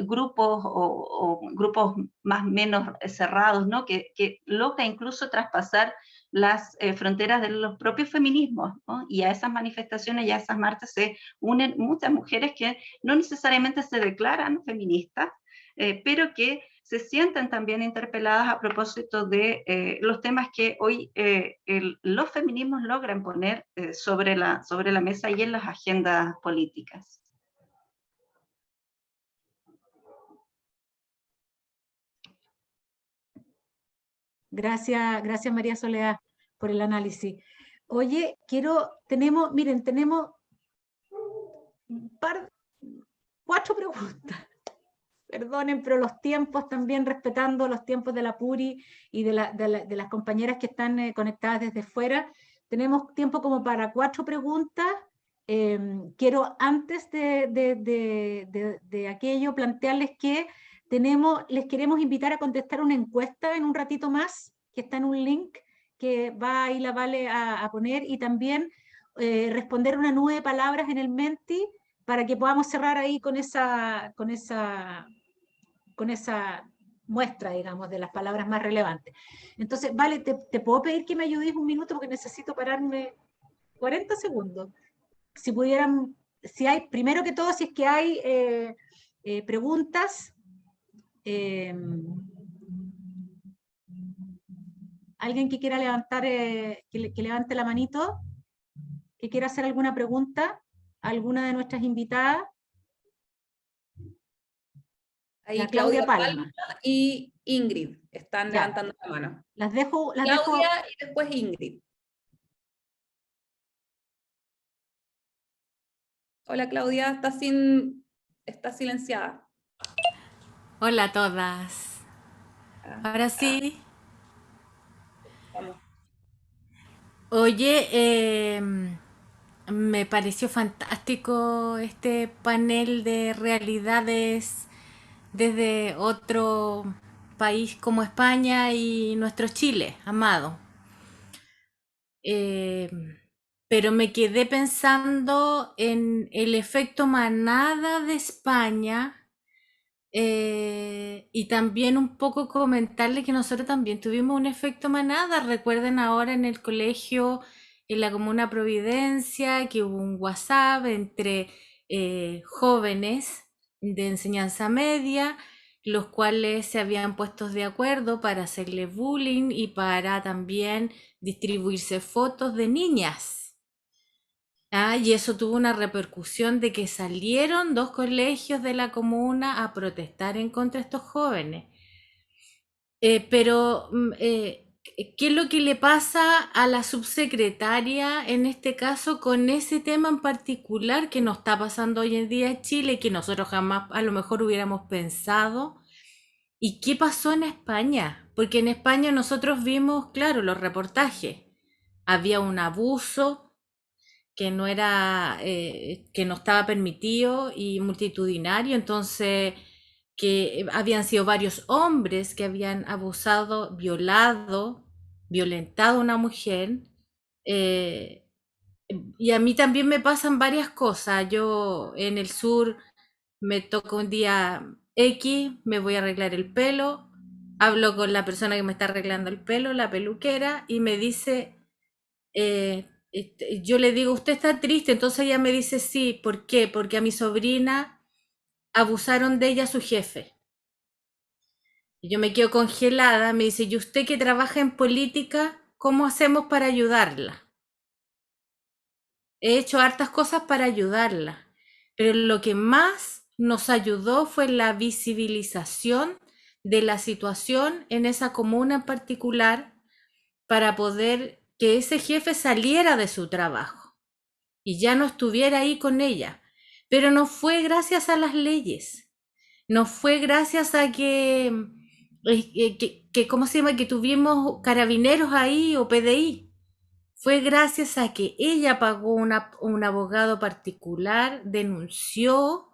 grupos o grupos más menos cerrados, ¿no? Que logra incluso traspasar las fronteras de los propios feminismos, ¿no? Y a esas manifestaciones y a esas marchas se unen muchas mujeres que no necesariamente se declaran feministas, pero que se sienten también interpeladas a propósito de los temas que hoy los feminismos logran poner sobre la mesa y en las agendas políticas. Gracias María Soledad por el análisis. Oye, tenemos 4 preguntas. perdonen, pero los tiempos también, respetando los tiempos de la Puri y de las compañeras que están conectadas desde fuera. Tenemos tiempo como para 4 preguntas. Quiero, antes de aquello, plantearles que les queremos invitar a contestar una encuesta en un ratito más, que está en un link que va ahí la Vale a poner, y también responder una nube de palabras en el Menti, para que podamos cerrar ahí con esa muestra, digamos, de las palabras más relevantes. Entonces, Vale, te puedo pedir que me ayudes un minuto porque necesito pararme 40 segundos. Si pudieran, si hay, primero que todo, si es que hay preguntas, alguien que quiera levantar, que levante la manito, que quiera hacer alguna pregunta a alguna de nuestras invitadas. Ahí La Claudia Palma y Ingrid están ya levantando la mano. Las dejo. Claudia y después Ingrid. Hola Claudia, estás silenciada. Hola a todas. Ahora sí. Vamos. Oye, me pareció fantástico este panel de realidades desde otro país como España y nuestro Chile, amado. Pero me quedé pensando en el efecto manada de España. Y también un poco comentarle que nosotros también tuvimos un efecto manada. Recuerden ahora en el colegio, en la Comuna Providencia, que hubo un WhatsApp entre jóvenes de enseñanza media, los cuales se habían puesto de acuerdo para hacerle bullying y para también distribuirse fotos de niñas. Y eso tuvo una repercusión de que salieron 2 colegios de la comuna a protestar en contra de estos jóvenes. Pero, ¿qué es lo que le pasa a la subsecretaria en este caso con ese tema en particular que nos está pasando hoy en día en Chile, que nosotros jamás a lo mejor hubiéramos pensado? ¿Y qué pasó en España? Porque en España nosotros vimos, claro, los reportajes. Había un abuso que no estaba permitido y multitudinario, entonces que habían sido varios hombres que habían abusado, violentado a una mujer. Y a mí también me pasan varias cosas. Yo en el sur me toca un día X, me voy a arreglar el pelo, hablo con la persona que me está arreglando el pelo, la peluquera, y me dice... yo le digo, ¿usted está triste? Entonces ella me dice, sí. ¿Por qué? Porque a mi sobrina abusaron de ella su jefe. Y yo me quedo congelada. Me dice, ¿y usted que trabaja en política, cómo hacemos para ayudarla? He hecho hartas cosas para ayudarla, pero lo que más nos ayudó fue la visibilización de la situación en esa comuna en particular, para poder que ese jefe saliera de su trabajo y ya no estuviera ahí con ella. Pero no fue gracias a las leyes, no fue gracias a que ¿cómo se llama? Que tuvimos carabineros ahí o PDI. Fue gracias a que ella pagó un abogado particular, denunció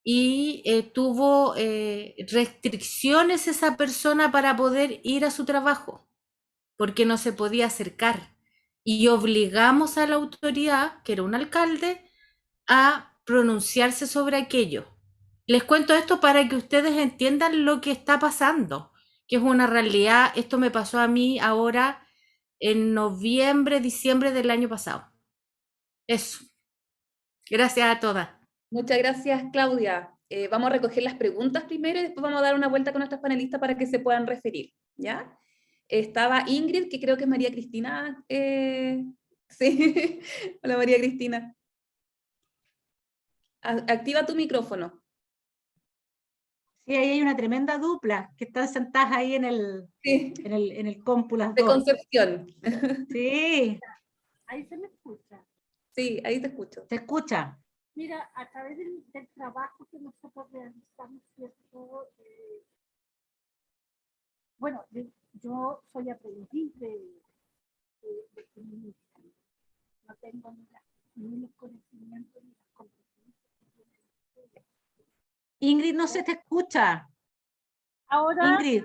y tuvo restricciones esa persona para poder ir a su trabajo, porque no se podía acercar. Y obligamos a la autoridad, que era un alcalde, a pronunciarse sobre aquello. Les cuento esto para que ustedes entiendan lo que está pasando, que es una realidad. Esto me pasó a mí ahora en noviembre, diciembre del año pasado. Eso. Gracias a todas. Muchas gracias, Claudia. Vamos a recoger las preguntas primero y después vamos a dar una vuelta con nuestras panelistas para que se puedan referir, ¿ya? Estaba Ingrid, que creo que es María Cristina. Sí, hola María Cristina. Activa tu micrófono. Sí, ahí hay una tremenda dupla, que están sentadas ahí en el, sí. en el compu las de dos. Concepción. Sí. Ahí se me escucha. Sí, ahí te escucho. ¿Se escucha? Mira, a través del trabajo que nosotros realizamos, ¿cierto? Bueno, yo soy aprendiz de feminista. No tengo ni los conocimientos ni las competencias. Ingrid, no se te escucha. Ahora, Ingrid,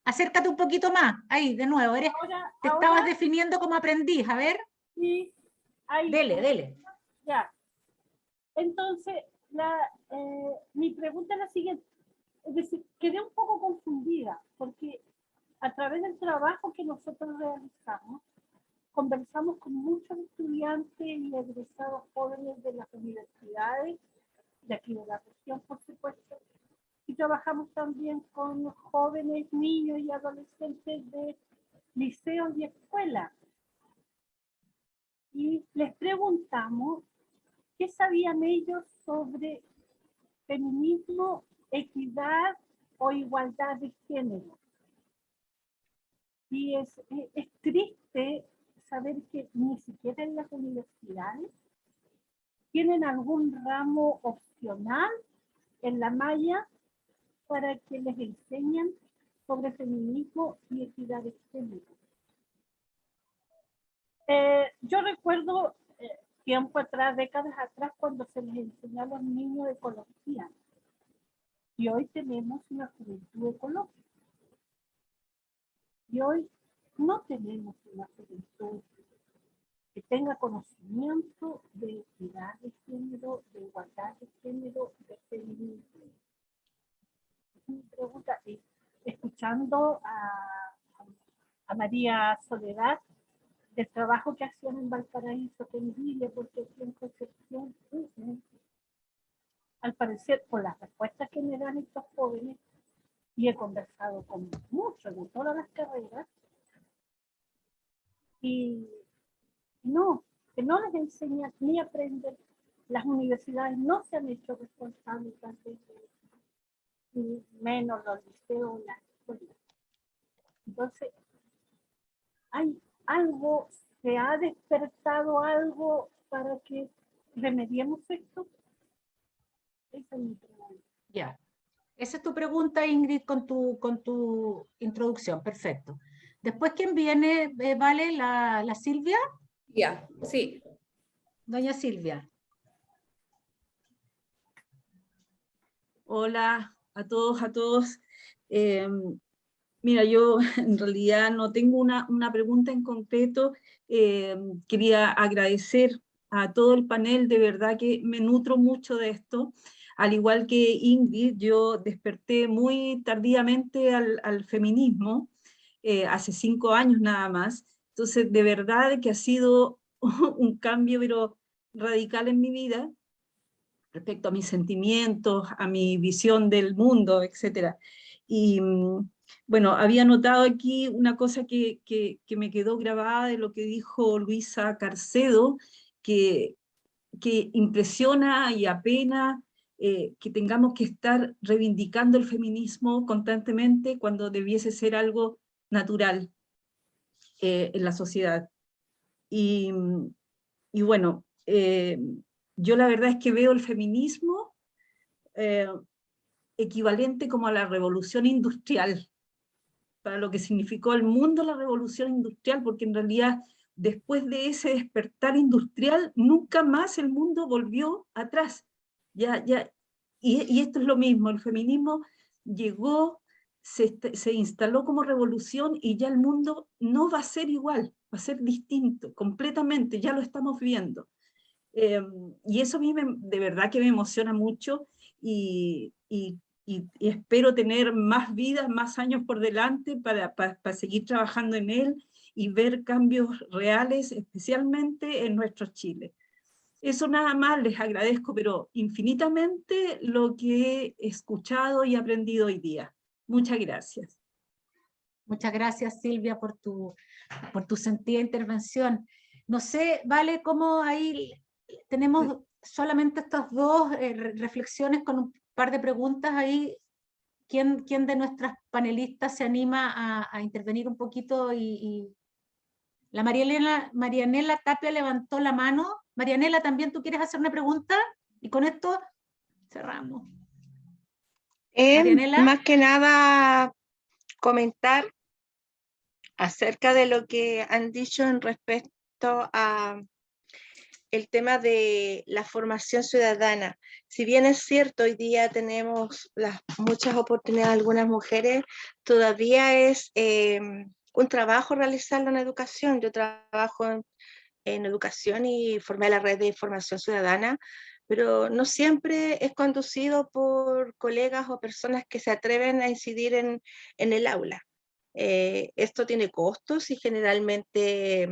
acércate un poquito más. Ahí, de nuevo. Te estabas definiendo como aprendiz. A ver. Sí, ahí. Dele. Ya. Entonces, mi pregunta es la siguiente. Es decir, quedé un poco confundida, porque a través del trabajo que nosotros realizamos, conversamos con muchos estudiantes y egresados jóvenes de las universidades, de aquí de la región, por supuesto, y trabajamos también con jóvenes, niños y adolescentes de liceos y escuelas. Y les preguntamos qué sabían ellos sobre feminismo, equidad o igualdad de género. Y es triste saber que ni siquiera en las universidades tienen algún ramo opcional en la malla para que les enseñen sobre feminismo y equidad de género. Yo recuerdo tiempo atrás, décadas atrás, cuando se les enseñó a los niños ecología. Y hoy tenemos una juventud ecológica. Y hoy no tenemos una juventud que tenga conocimiento de equidad de género, de igualdad de género, de feminismo. Es mi pregunta. Escuchando a María Soledad, del trabajo que hacían en Valparaíso, que envidia, porque aquí en Concepción, al parecer, por las respuestas que me dan estos jóvenes, y he conversado con muchos de todas las carreras, y no, que no les enseñan ni aprenden. Las universidades no se han hecho responsables antes de eso, ni menos los liceos, las escuelas. Entonces, hay algo, se ha despertado algo para que remediemos esto. Esa es mi pregunta. Ya. Esa es tu pregunta, Ingrid, con tu introducción. Perfecto. Después, ¿quién viene? ¿Vale? ¿La Silvia? Ya, sí. Doña Silvia. Hola a todos. Mira, yo en realidad no tengo una pregunta en concreto. Quería agradecer a todo el panel, de verdad que me nutro mucho de esto. Al igual que Ingrid, yo desperté muy tardíamente al feminismo, hace 5 años nada más. Entonces, de verdad que ha sido un cambio pero radical en mi vida, respecto a mis sentimientos, a mi visión del mundo, etc. Y bueno, había notado aquí una cosa que me quedó grabada de lo que dijo Luisa Carcedo, que impresiona y apena que tengamos que estar reivindicando el feminismo constantemente cuando debiese ser algo natural en la sociedad. Y bueno, yo la verdad es que veo el feminismo equivalente como a la revolución industrial, para lo que significó el mundo la revolución industrial, porque en realidad después de ese despertar industrial, nunca más el mundo volvió atrás. Y esto es lo mismo, el feminismo llegó, se instaló como revolución y ya el mundo no va a ser igual, va a ser distinto, completamente, ya lo estamos viendo. Y eso a mí de verdad que me emociona mucho y espero tener más vidas, más años por delante para seguir trabajando en él y ver cambios reales, especialmente en nuestro Chile. Eso nada más, les agradezco, pero infinitamente lo que he escuchado y aprendido hoy día. Muchas gracias. Muchas gracias, Silvia, por tu sentida intervención. No sé, Vale, cómo ahí tenemos solamente estas dos reflexiones con un par de preguntas ahí. ¿Quién de nuestras panelistas se anima a intervenir un poquito? La Marianela Tapia levantó la mano. Marianela, ¿también tú quieres hacer una pregunta? Y con esto cerramos. Más que nada comentar acerca de lo que han dicho en respecto a el tema de la formación ciudadana. Si bien es cierto, hoy día tenemos muchas oportunidades, algunas mujeres, todavía es un trabajo realizarlo en educación. Yo trabajo en educación y formé la red de formación ciudadana, pero no siempre es conducido por colegas o personas que se atreven a incidir en el aula. Esto tiene costos y generalmente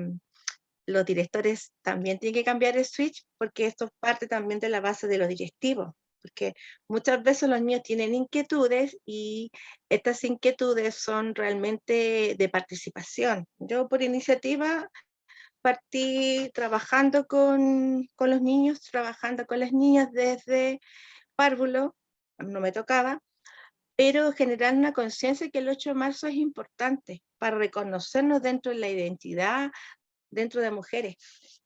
los directores también tienen que cambiar el switch, porque esto es parte también de la base de los directivos, porque muchas veces los niños tienen inquietudes y estas inquietudes son realmente de participación. Yo por iniciativa partí trabajando con los niños, trabajando con las niñas desde párvulo, no me tocaba, pero generar una conciencia que el 8 de marzo es importante para reconocernos dentro de la identidad, dentro de mujeres.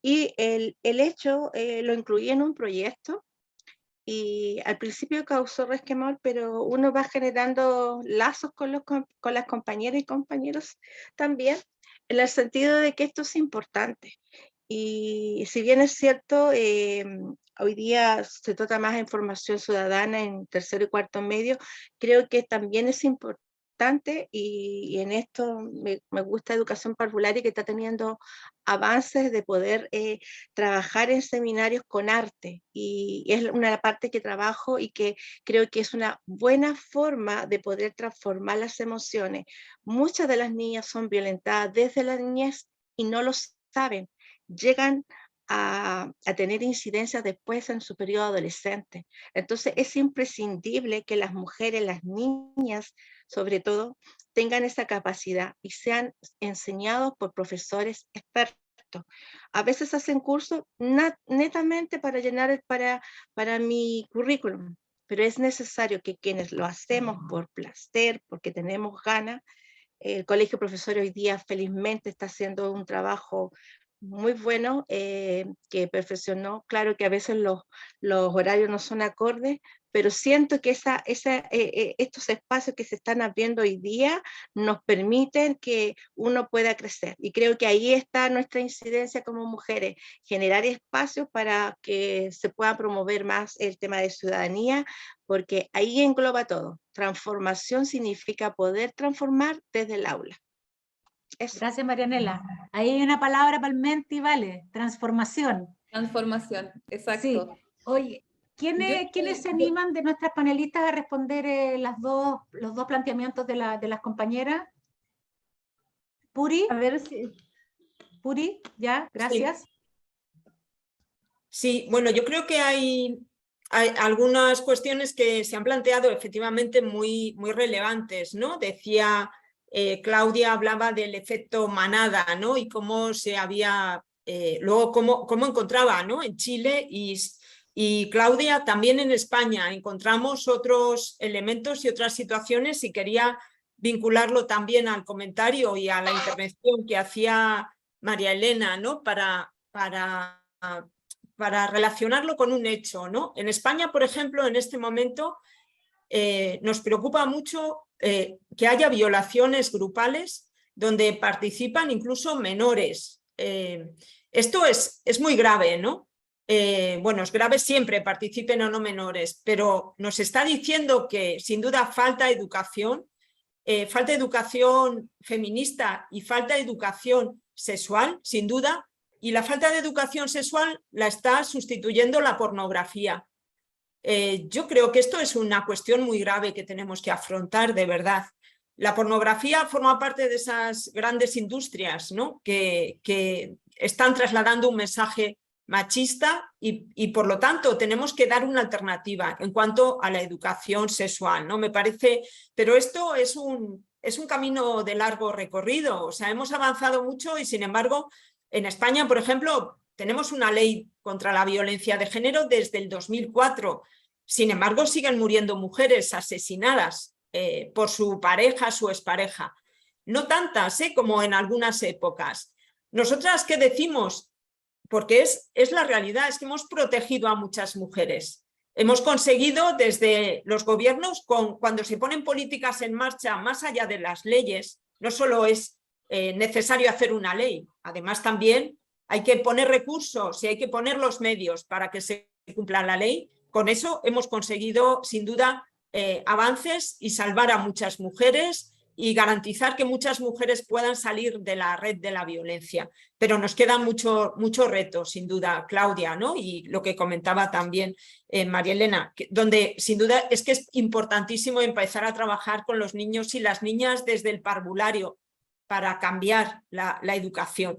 Y el hecho lo incluí en un proyecto y al principio causó resquemor, pero uno va generando lazos con las compañeras y compañeros también, en el sentido de que esto es importante. Y si bien es cierto, hoy día se trata más de información ciudadana en tercero y cuarto medio, creo que también es importante y en esto me gusta Educación Parvularia, que está teniendo avances de poder trabajar en seminarios con arte, y es una parte que trabajo y que creo que es una buena forma de poder transformar las emociones. Muchas de las niñas son violentadas desde la niñez y no lo saben, llegan a tener incidencias después en su periodo adolescente. Entonces es imprescindible que las mujeres, las niñas sobre todo, tengan esa capacidad y sean enseñados por profesores expertos. A veces hacen cursos netamente para llenar para mi currículum, pero es necesario que quienes lo hacemos por placer, porque tenemos ganas, el Colegio Profesor hoy día felizmente está haciendo un trabajo muy bueno, que perfeccionó. Claro que a veces los horarios no son acordes, pero siento que estos espacios que se están abriendo hoy día nos permiten que uno pueda crecer. Y creo que ahí está nuestra incidencia como mujeres, generar espacios para que se pueda promover más el tema de ciudadanía, porque ahí engloba todo. Transformación significa poder transformar desde el aula. Eso. Gracias, Marianela. Ahí hay una palabra para el Menti, vale, transformación. Transformación, exacto. Sí. Oye, ¿quiénes se animan de nuestras panelistas a responder los dos planteamientos de las compañeras? Puri. A ver si... Puri, ya, gracias. Sí, bueno, yo creo que hay algunas cuestiones que se han planteado efectivamente muy relevantes, ¿no? Decía Claudia, hablaba del efecto manada, ¿no? Y cómo se había, luego cómo encontraba, ¿no? En Chile y Claudia también en España encontramos otros elementos y otras situaciones, y quería vincularlo también al comentario y a la intervención que hacía María Elena, ¿no? Para relacionarlo con un hecho, ¿no? En España, por ejemplo, en este momento nos preocupa mucho que haya violaciones grupales donde participan incluso menores. Esto es muy grave, ¿no? Bueno, es grave siempre, participen o no menores, pero nos está diciendo que sin duda falta educación feminista y falta educación sexual, sin duda, y la falta de educación sexual la está sustituyendo la pornografía. Yo creo que esto es una cuestión muy grave que tenemos que afrontar de verdad. La pornografía forma parte de esas grandes industrias, ¿no? que están trasladando un mensaje machista y por lo tanto tenemos que dar una alternativa en cuanto a la educación sexual, ¿no? Me parece, pero esto es un camino de largo recorrido. O sea, hemos avanzado mucho y sin embargo en España, por ejemplo, tenemos una ley contra la violencia de género desde el 2004. Sin embargo, siguen muriendo mujeres asesinadas por su pareja, su expareja. No tantas como en algunas épocas. ¿Nosotras qué decimos? porque es la realidad, es que hemos protegido a muchas mujeres. Hemos conseguido desde los gobiernos, cuando se ponen políticas en marcha más allá de las leyes, no solo es necesario hacer una ley, además también hay que poner recursos y hay que poner los medios para que se cumpla la ley. Con eso hemos conseguido, sin duda, avances y salvar a muchas mujeres y garantizar que muchas mujeres puedan salir de la red de la violencia. Pero nos quedan muchos retos, sin duda, Claudia, ¿no? Y lo que comentaba también María Elena, donde sin duda es que es importantísimo empezar a trabajar con los niños y las niñas desde el parvulario para cambiar la educación.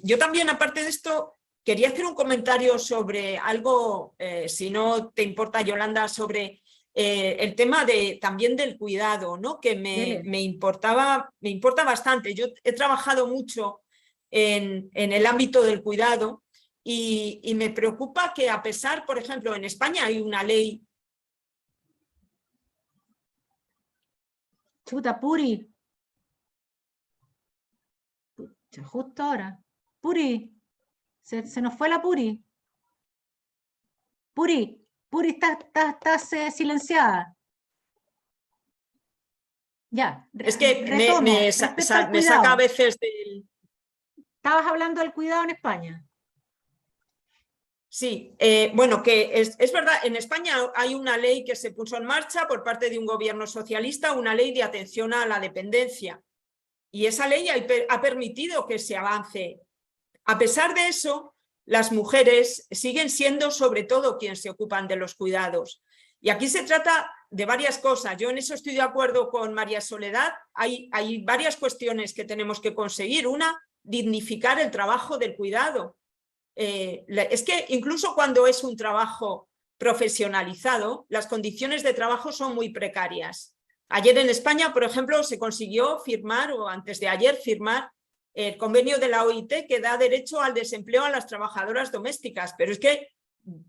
Yo también, aparte de esto, quería hacer un comentario sobre algo, si no te importa, Yolanda, sobre el tema también del cuidado, ¿no? Que me importa bastante. Yo he trabajado mucho en el ámbito del cuidado y me preocupa que, a pesar, por ejemplo, en España hay una ley. Chuta, Puri. Justo ahora. Puri. Se nos fue la Puri. Puri, estás silenciada. Ya. Es que me saca a veces del... Estabas hablando del cuidado en España. Sí, bueno, que es verdad, en España hay una ley que se puso en marcha por parte de un gobierno socialista, una ley de atención a la dependencia. Y esa ley ha permitido que se avance. A pesar de eso, las mujeres siguen siendo sobre todo quienes se ocupan de los cuidados. Y aquí se trata de varias cosas. Yo en eso estoy de acuerdo con María Soledad. Hay varias cuestiones que tenemos que conseguir. Una, dignificar el trabajo del cuidado. Es que incluso cuando es un trabajo profesionalizado, las condiciones de trabajo son muy precarias. Ayer en España, por ejemplo, se consiguió firmar, o antes de ayer firmar, el convenio de la OIT que da derecho al desempleo a las trabajadoras domésticas, pero es que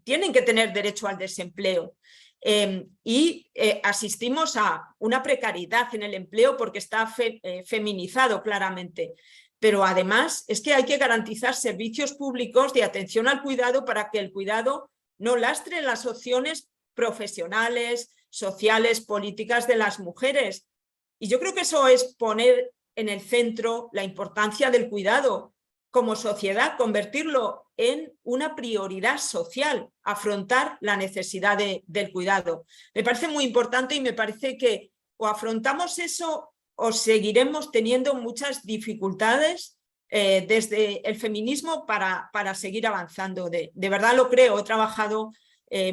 tienen que tener derecho al desempleo. Asistimos a una precariedad en el empleo porque está feminizado claramente. Pero además es que hay que garantizar servicios públicos de atención al cuidado para que el cuidado no lastre las opciones profesionales, sociales, políticas de las mujeres. Y yo creo que eso es poner en el centro la importancia del cuidado como sociedad, convertirlo en una prioridad social, afrontar la necesidad del cuidado. Me parece muy importante y me parece que o afrontamos eso o seguiremos teniendo muchas dificultades desde el feminismo para seguir avanzando. De verdad lo creo, he trabajado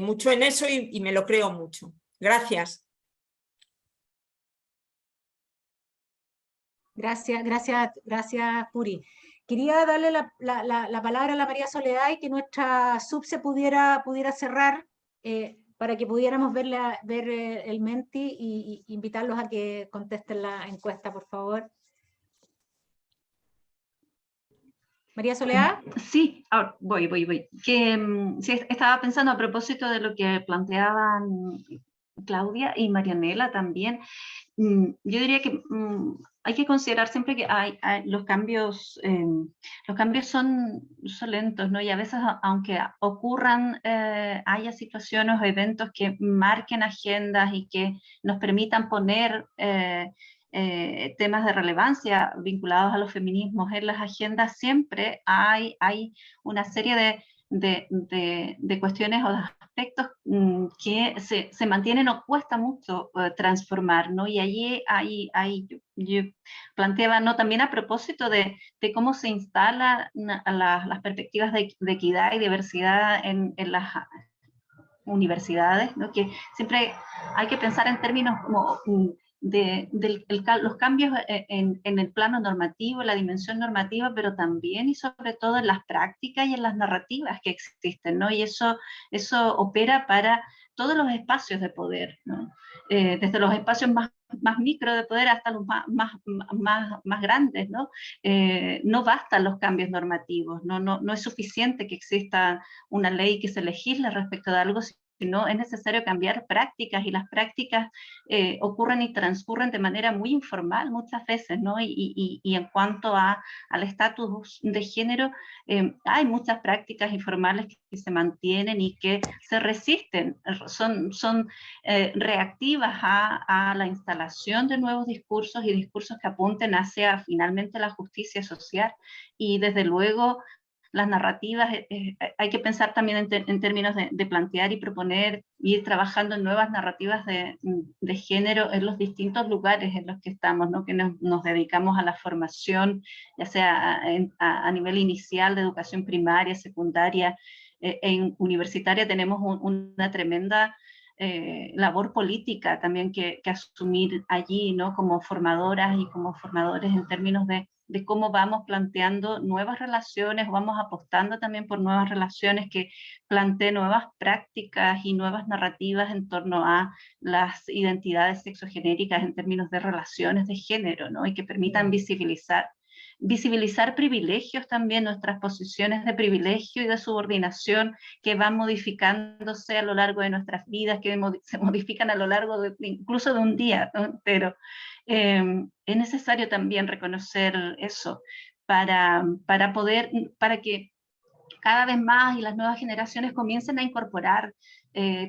mucho en eso y me lo creo mucho. Gracias. Gracias, Puri. Quería darle la palabra a la María Soledad y que nuestra sub se pudiera cerrar para que pudiéramos ver el Menti y invitarlos a que contesten la encuesta, por favor. María Soledad. Sí, ahora voy. Sí, estaba pensando a propósito de lo que planteaban Claudia y Marianela también. Yo diría que hay que considerar siempre que los cambios son lentos, ¿no? Y a veces, aunque ocurran, haya situaciones o eventos que marquen agendas y que nos permitan poner temas de relevancia vinculados a los feminismos en las agendas, siempre hay una serie de cuestiones o de aspectos que se mantienen o cuesta mucho transformar, ¿no? Y allí yo planteaba, ¿no? También a propósito de cómo se instalan las perspectivas de equidad y diversidad en las universidades, ¿no? Que siempre hay que pensar en términos como los cambios en el plano normativo, la dimensión normativa, pero también y sobre todo en las prácticas y en las narrativas que existen, ¿no? Y eso opera para todos los espacios de poder, ¿no? Desde los espacios más micro de poder hasta los más grandes, ¿no? No bastan los cambios normativos, no es suficiente que exista una ley que se legisle respecto de algo, sino es necesario cambiar prácticas, y las prácticas ocurren y transcurren de manera muy informal muchas veces, ¿no? Y en cuanto al estatus de género, hay muchas prácticas informales que se mantienen y que se resisten, son reactivas a la instalación de nuevos discursos y discursos que apunten hacia finalmente la justicia social. Y desde luego las narrativas, hay que pensar también en términos de plantear y proponer, y ir trabajando en nuevas narrativas de género en los distintos lugares en los que estamos, ¿no? Que nos dedicamos a la formación, ya sea a nivel inicial de educación primaria, secundaria, universitaria. Tenemos una tremenda labor política también que asumir allí, ¿no? Como formadoras y como formadores, en términos de cómo vamos planteando nuevas relaciones, vamos apostando también por nuevas relaciones que planteen nuevas prácticas y nuevas narrativas en torno a las identidades sexogenéricas en términos de relaciones de género, ¿no? Y que permitan visibilizar privilegios también, nuestras posiciones de privilegio y de subordinación que van modificándose a lo largo de nuestras vidas, que se modifican a lo largo incluso de un día, ¿no? Pero es necesario también reconocer eso para que cada vez más y las nuevas generaciones comiencen a incorporar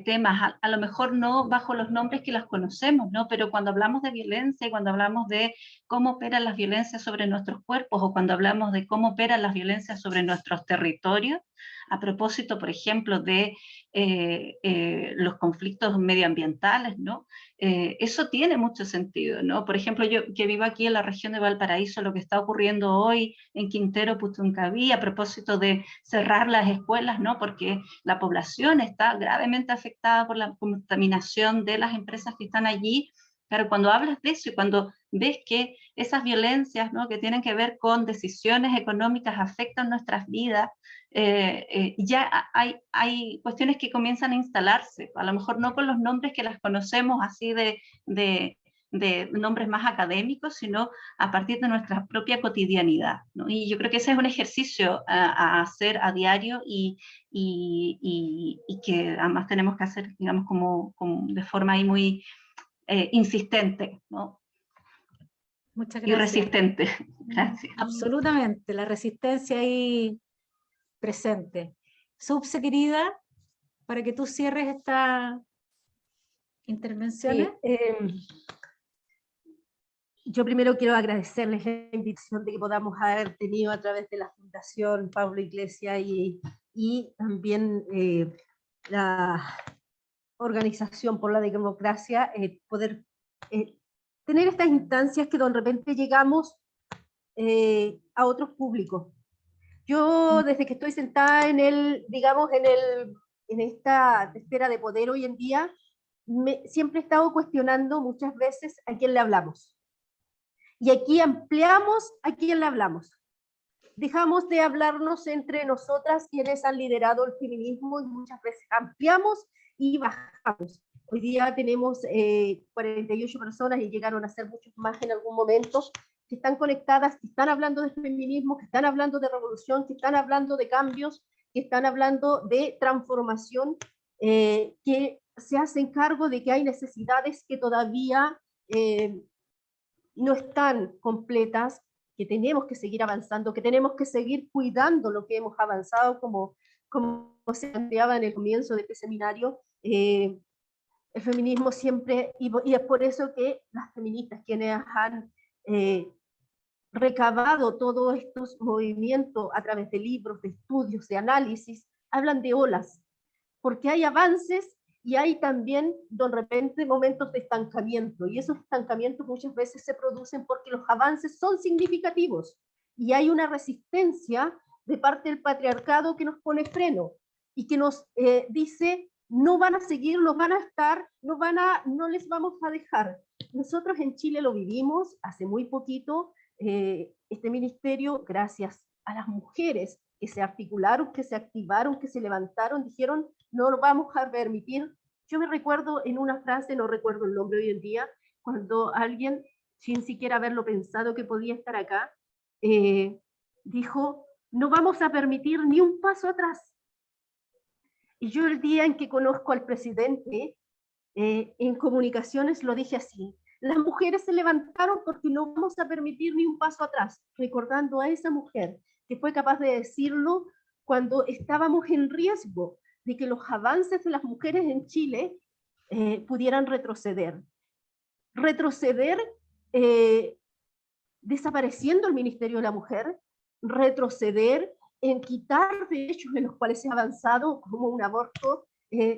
temas, a lo mejor no bajo los nombres que las conocemos, ¿no? Pero cuando hablamos de violencia y cuando hablamos de cómo operan las violencias sobre nuestros cuerpos, o cuando hablamos de cómo operan las violencias sobre nuestros territorios, a propósito, por ejemplo, de los conflictos medioambientales, ¿no? Eso tiene mucho sentido, ¿no? Por ejemplo, yo que vivo aquí en la región de Valparaíso, lo que está ocurriendo hoy en Quintero Puchuncaví, a propósito de cerrar las escuelas, ¿no? Porque la población está gravemente afectada por la contaminación de las empresas que están allí. Pero cuando hablas de eso y cuando ves que esas violencias, ¿no? Que tienen que ver con decisiones económicas afectan nuestras vidas, ya hay cuestiones que comienzan a instalarse, a lo mejor no con los nombres que las conocemos así de nombres más académicos, sino a partir de nuestra propia cotidianidad, ¿no? Y yo creo que ese es un ejercicio a hacer a diario y que además tenemos que hacer, digamos, como de forma ahí muy insistente, ¿no? Muchas gracias. Y resistente. Gracias. Absolutamente, la resistencia ahí presente. Subse, querida, para que tú cierres esta intervención. Sí, yo primero quiero agradecerles la invitación de que podamos haber tenido a través de la Fundación Pablo Iglesias y también la Organización por la Democracia, poder tener estas instancias que de repente llegamos a otros públicos. Yo desde que estoy sentada en esta esfera de poder hoy en día, siempre he estado cuestionando muchas veces a quién le hablamos. Y aquí ampliamos a quién le hablamos. Dejamos de hablarnos entre nosotras, quienes han liderado el feminismo, y muchas veces ampliamos y bajamos. Hoy día tenemos 48 personas y llegaron a ser muchos más en algún momento, que están conectadas, que están hablando de feminismo, que están hablando de revolución, que están hablando de cambios, que están hablando de transformación, que se hacen cargo de que hay necesidades que todavía no están completas, que tenemos que seguir avanzando, que tenemos que seguir cuidando lo que hemos avanzado, como se planteaba en el comienzo de este seminario. El feminismo siempre, y es por eso que las feministas, quienes han recabado todos estos movimientos a través de libros, de estudios, de análisis, hablan de olas, porque hay avances y hay también de repente momentos de estancamiento, y esos estancamientos muchas veces se producen porque los avances son significativos y hay una resistencia de parte del patriarcado que nos pone freno y que nos dice no van a seguir, no van a estar, no les vamos a dejar. Nosotros en Chile lo vivimos hace muy poquito. Este ministerio, gracias a las mujeres que se articularon, que se activaron, que se levantaron, dijeron, no lo vamos a permitir. Yo me recuerdo en una frase, no recuerdo el nombre hoy en día, cuando alguien, sin siquiera haberlo pensado que podía estar acá, dijo, no vamos a permitir ni un paso atrás. Y yo el día en que conozco al presidente, en comunicaciones lo dije así: las mujeres se levantaron porque no vamos a permitir ni un paso atrás, recordando a esa mujer que fue capaz de decirlo cuando estábamos en riesgo de que los avances de las mujeres en Chile pudieran retroceder. Retroceder desapareciendo el Ministerio de la Mujer, retroceder en quitar derechos en los cuales se ha avanzado, como un aborto,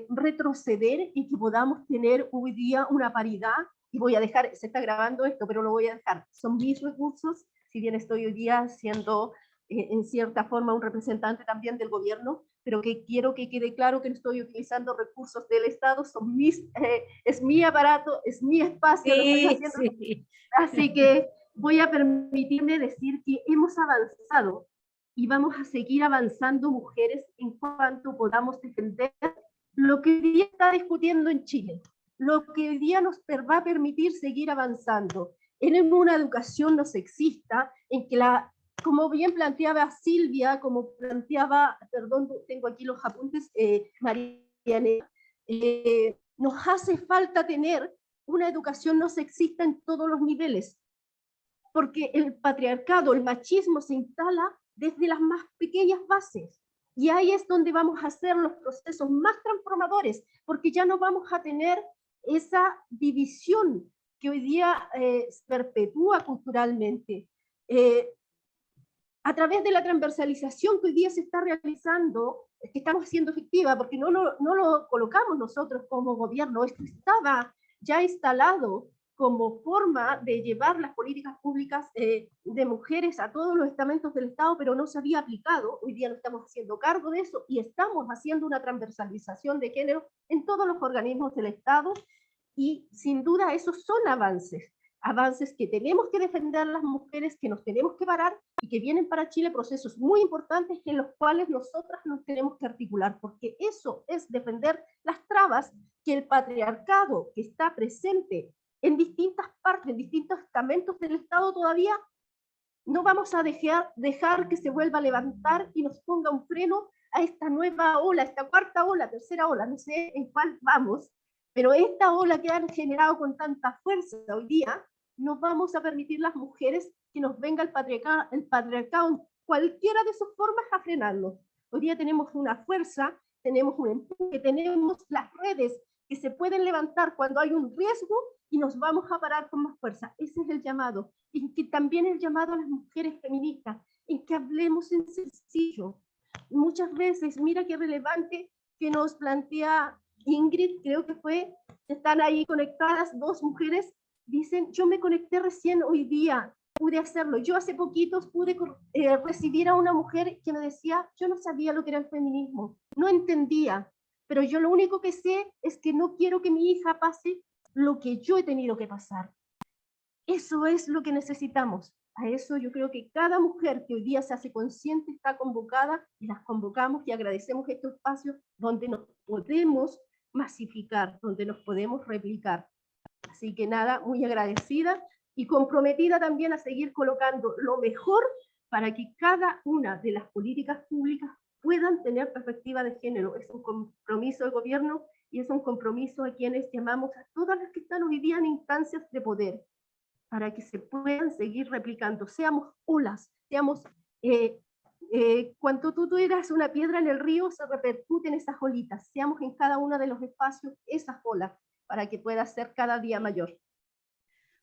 retroceder en que podamos tener hoy día una paridad. Y voy a dejar, se está grabando esto, pero lo voy a dejar, son mis recursos, si bien estoy hoy día siendo en cierta forma un representante también del gobierno, pero que quiero que quede claro que no estoy utilizando recursos del Estado, son es mi aparato, es mi espacio, Sí, lo estoy haciendo. sí. Así que voy a permitirme decir que hemos avanzado y vamos a seguir avanzando, mujeres, en cuanto podamos defender lo que hoy día está discutiendo en Chile, lo que hoy día nos va a permitir seguir avanzando en una educación no sexista, en que como bien planteaba Silvia, como planteaba, perdón, tengo aquí los apuntes, Mariana, nos hace falta tener una educación no sexista en todos los niveles, porque el patriarcado, el machismo se instala desde las más pequeñas bases, y ahí es donde vamos a hacer los procesos más transformadores, porque ya no vamos a tener esa división que hoy día se perpetúa culturalmente. A través de la transversalización que hoy día se está realizando, que estamos haciendo efectiva, porque no lo colocamos nosotros como gobierno, esto estaba ya instalado como forma de llevar las políticas públicas de mujeres a todos los estamentos del Estado, pero no se había aplicado. Hoy día nos estamos haciendo cargo de eso y estamos haciendo una transversalización de género en todos los organismos del Estado, y sin duda esos son avances que tenemos que defender las mujeres, que nos tenemos que parar, y que vienen para Chile procesos muy importantes en los cuales nosotras nos tenemos que articular, porque eso es defender las trabas que el patriarcado, que está presente en distintas partes, en distintos estamentos del Estado todavía, no vamos a dejar que se vuelva a levantar y nos ponga un freno a esta nueva ola, esta cuarta ola, tercera ola, no sé en cuál vamos, pero esta ola que han generado con tanta fuerza hoy día, no vamos a permitir las mujeres que nos venga el patriarcado en cualquiera de sus formas a frenarnos. Hoy día tenemos una fuerza, tenemos un empuje, tenemos las redes que se pueden levantar cuando hay un riesgo y nos vamos a parar con más fuerza. Ese es el llamado. Y que también el llamado a las mujeres feministas, en que hablemos en sencillo. Muchas veces, mira qué relevante que nos plantea Ingrid, creo que fue, están ahí conectadas dos mujeres, dicen, yo me conecté recién hoy día, pude hacerlo. Yo hace poquitos pude recibir a una mujer que me decía, yo no sabía lo que era el feminismo, no entendía, pero yo lo único que sé es que no quiero que mi hija pase lo que yo he tenido que pasar. Eso es lo que necesitamos. A eso yo creo que cada mujer que hoy día se hace consciente está convocada, y las convocamos y agradecemos estos espacios donde nos podemos masificar, donde nos podemos replicar. Así que nada, muy agradecida y comprometida también a seguir colocando lo mejor para que cada una de las políticas públicas puedan tener perspectiva de género. Es un compromiso del gobierno y es un compromiso a quienes llamamos a todas las que están hoy día en instancias de poder, para que se puedan seguir replicando. Seamos olas, seamos... cuando tú eras una piedra en el río, se repercuten esas olitas. Seamos en cada uno de los espacios esas olas, para que pueda ser cada día mayor.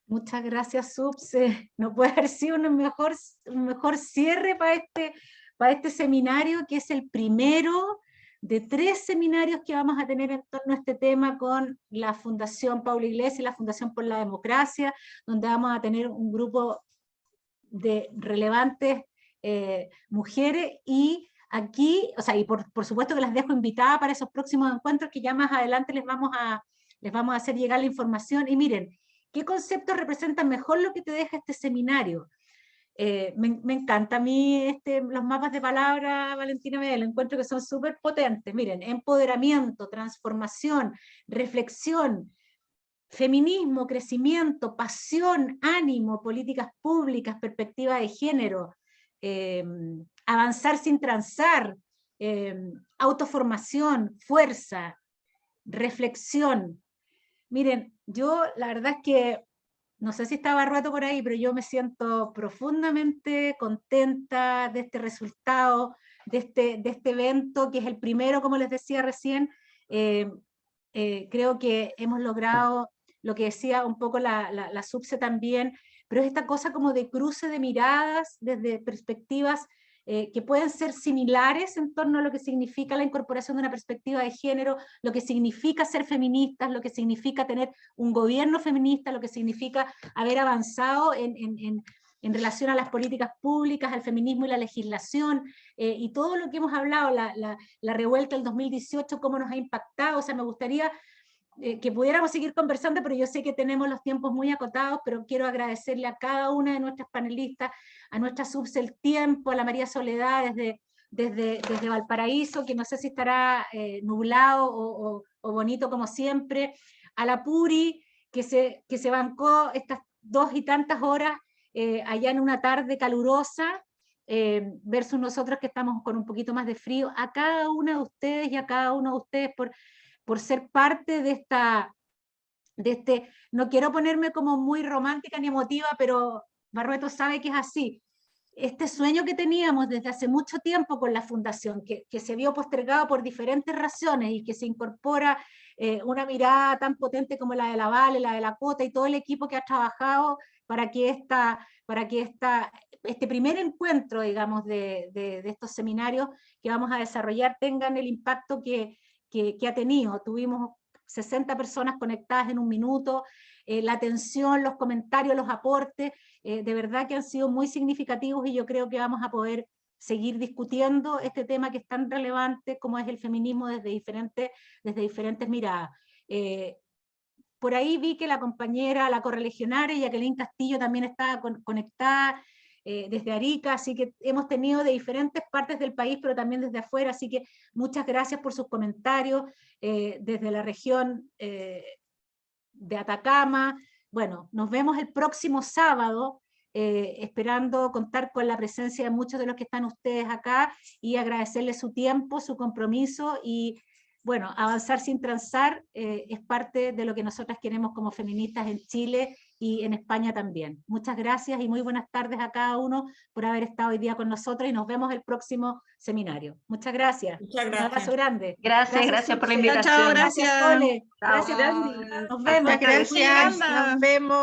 Muchas gracias, Subse. No puede haber sido un mejor cierre para este seminario, que es el primero de 3 seminarios que vamos a tener en torno a este tema con la Fundación Paula Iglesias y la Fundación por la Democracia, donde vamos a tener un grupo de relevantes mujeres, y aquí, o sea, y por supuesto que las dejo invitadas para esos próximos encuentros, que ya más adelante les vamos a hacer llegar la información. Y miren, ¿qué conceptos representan mejor lo que te deja este seminario? Me encanta a mí los mapas de palabra, Valentina Medel, encuentro que son súper potentes. Miren, empoderamiento, transformación, reflexión, feminismo, crecimiento, pasión, ánimo, políticas públicas, perspectiva de género, avanzar sin transar, autoformación, fuerza, reflexión. Miren, yo la verdad es que, no sé si estaba Barrueto por ahí, pero yo me siento profundamente contenta de este resultado, de este evento, que es el primero, como les decía recién. Creo que hemos logrado lo que decía un poco la Subse también, pero es esta cosa como de cruce de miradas desde perspectivas que pueden ser similares en torno a lo que significa la incorporación de una perspectiva de género, lo que significa ser feministas, lo que significa tener un gobierno feminista, lo que significa haber avanzado en relación a las políticas públicas, al feminismo y la legislación, y todo lo que hemos hablado, la revuelta del 2018, cómo nos ha impactado. O sea, me gustaría que pudiéramos seguir conversando, pero yo sé que tenemos los tiempos muy acotados, pero quiero agradecerle a cada una de nuestras panelistas, a nuestra Subse el tiempo, a la María Soledad desde Valparaíso, que no sé si estará nublado o bonito como siempre, a la Puri, que se bancó estas 2 y tantas horas allá en una tarde calurosa, versus nosotros que estamos con un poquito más de frío. A cada una de ustedes y a cada uno de ustedes por ser parte de este, no quiero ponerme como muy romántica ni emotiva, pero Barrueto sabe que es así. Este sueño que teníamos desde hace mucho tiempo con la fundación, que se vio postergado por diferentes razones y que se incorpora una mirada tan potente como la de la Vale, la de la Cota y todo el equipo que ha trabajado para que este primer encuentro, digamos, de estos seminarios que vamos a desarrollar tengan el impacto que ha tenido. Tuvimos 60 personas conectadas en un minuto, la atención, los comentarios, los aportes, de verdad que han sido muy significativos, y yo creo que vamos a poder seguir discutiendo este tema que es tan relevante como es el feminismo desde diferentes miradas. Por ahí vi que la compañera, la correligionaria Jacqueline Castillo también estaba conectada desde Arica, así que hemos tenido de diferentes partes del país, pero también desde afuera, así que muchas gracias por sus comentarios, desde la región de Atacama. Bueno, nos vemos el próximo sábado, esperando contar con la presencia de muchos de los que están ustedes acá, y agradecerles su tiempo, su compromiso, y bueno, avanzar sin transar es parte de lo que nosotras queremos como feministas en Chile y en España también. Muchas gracias y muy buenas tardes a cada uno por haber estado hoy día con nosotros, y nos vemos el próximo seminario. Muchas gracias. Muchas gracias. Un abrazo grande. Gracias por la Subse. invitación. Chao, Gracias, Sole. Chao. Gracias, nos vemos. Gracias, nos vemos.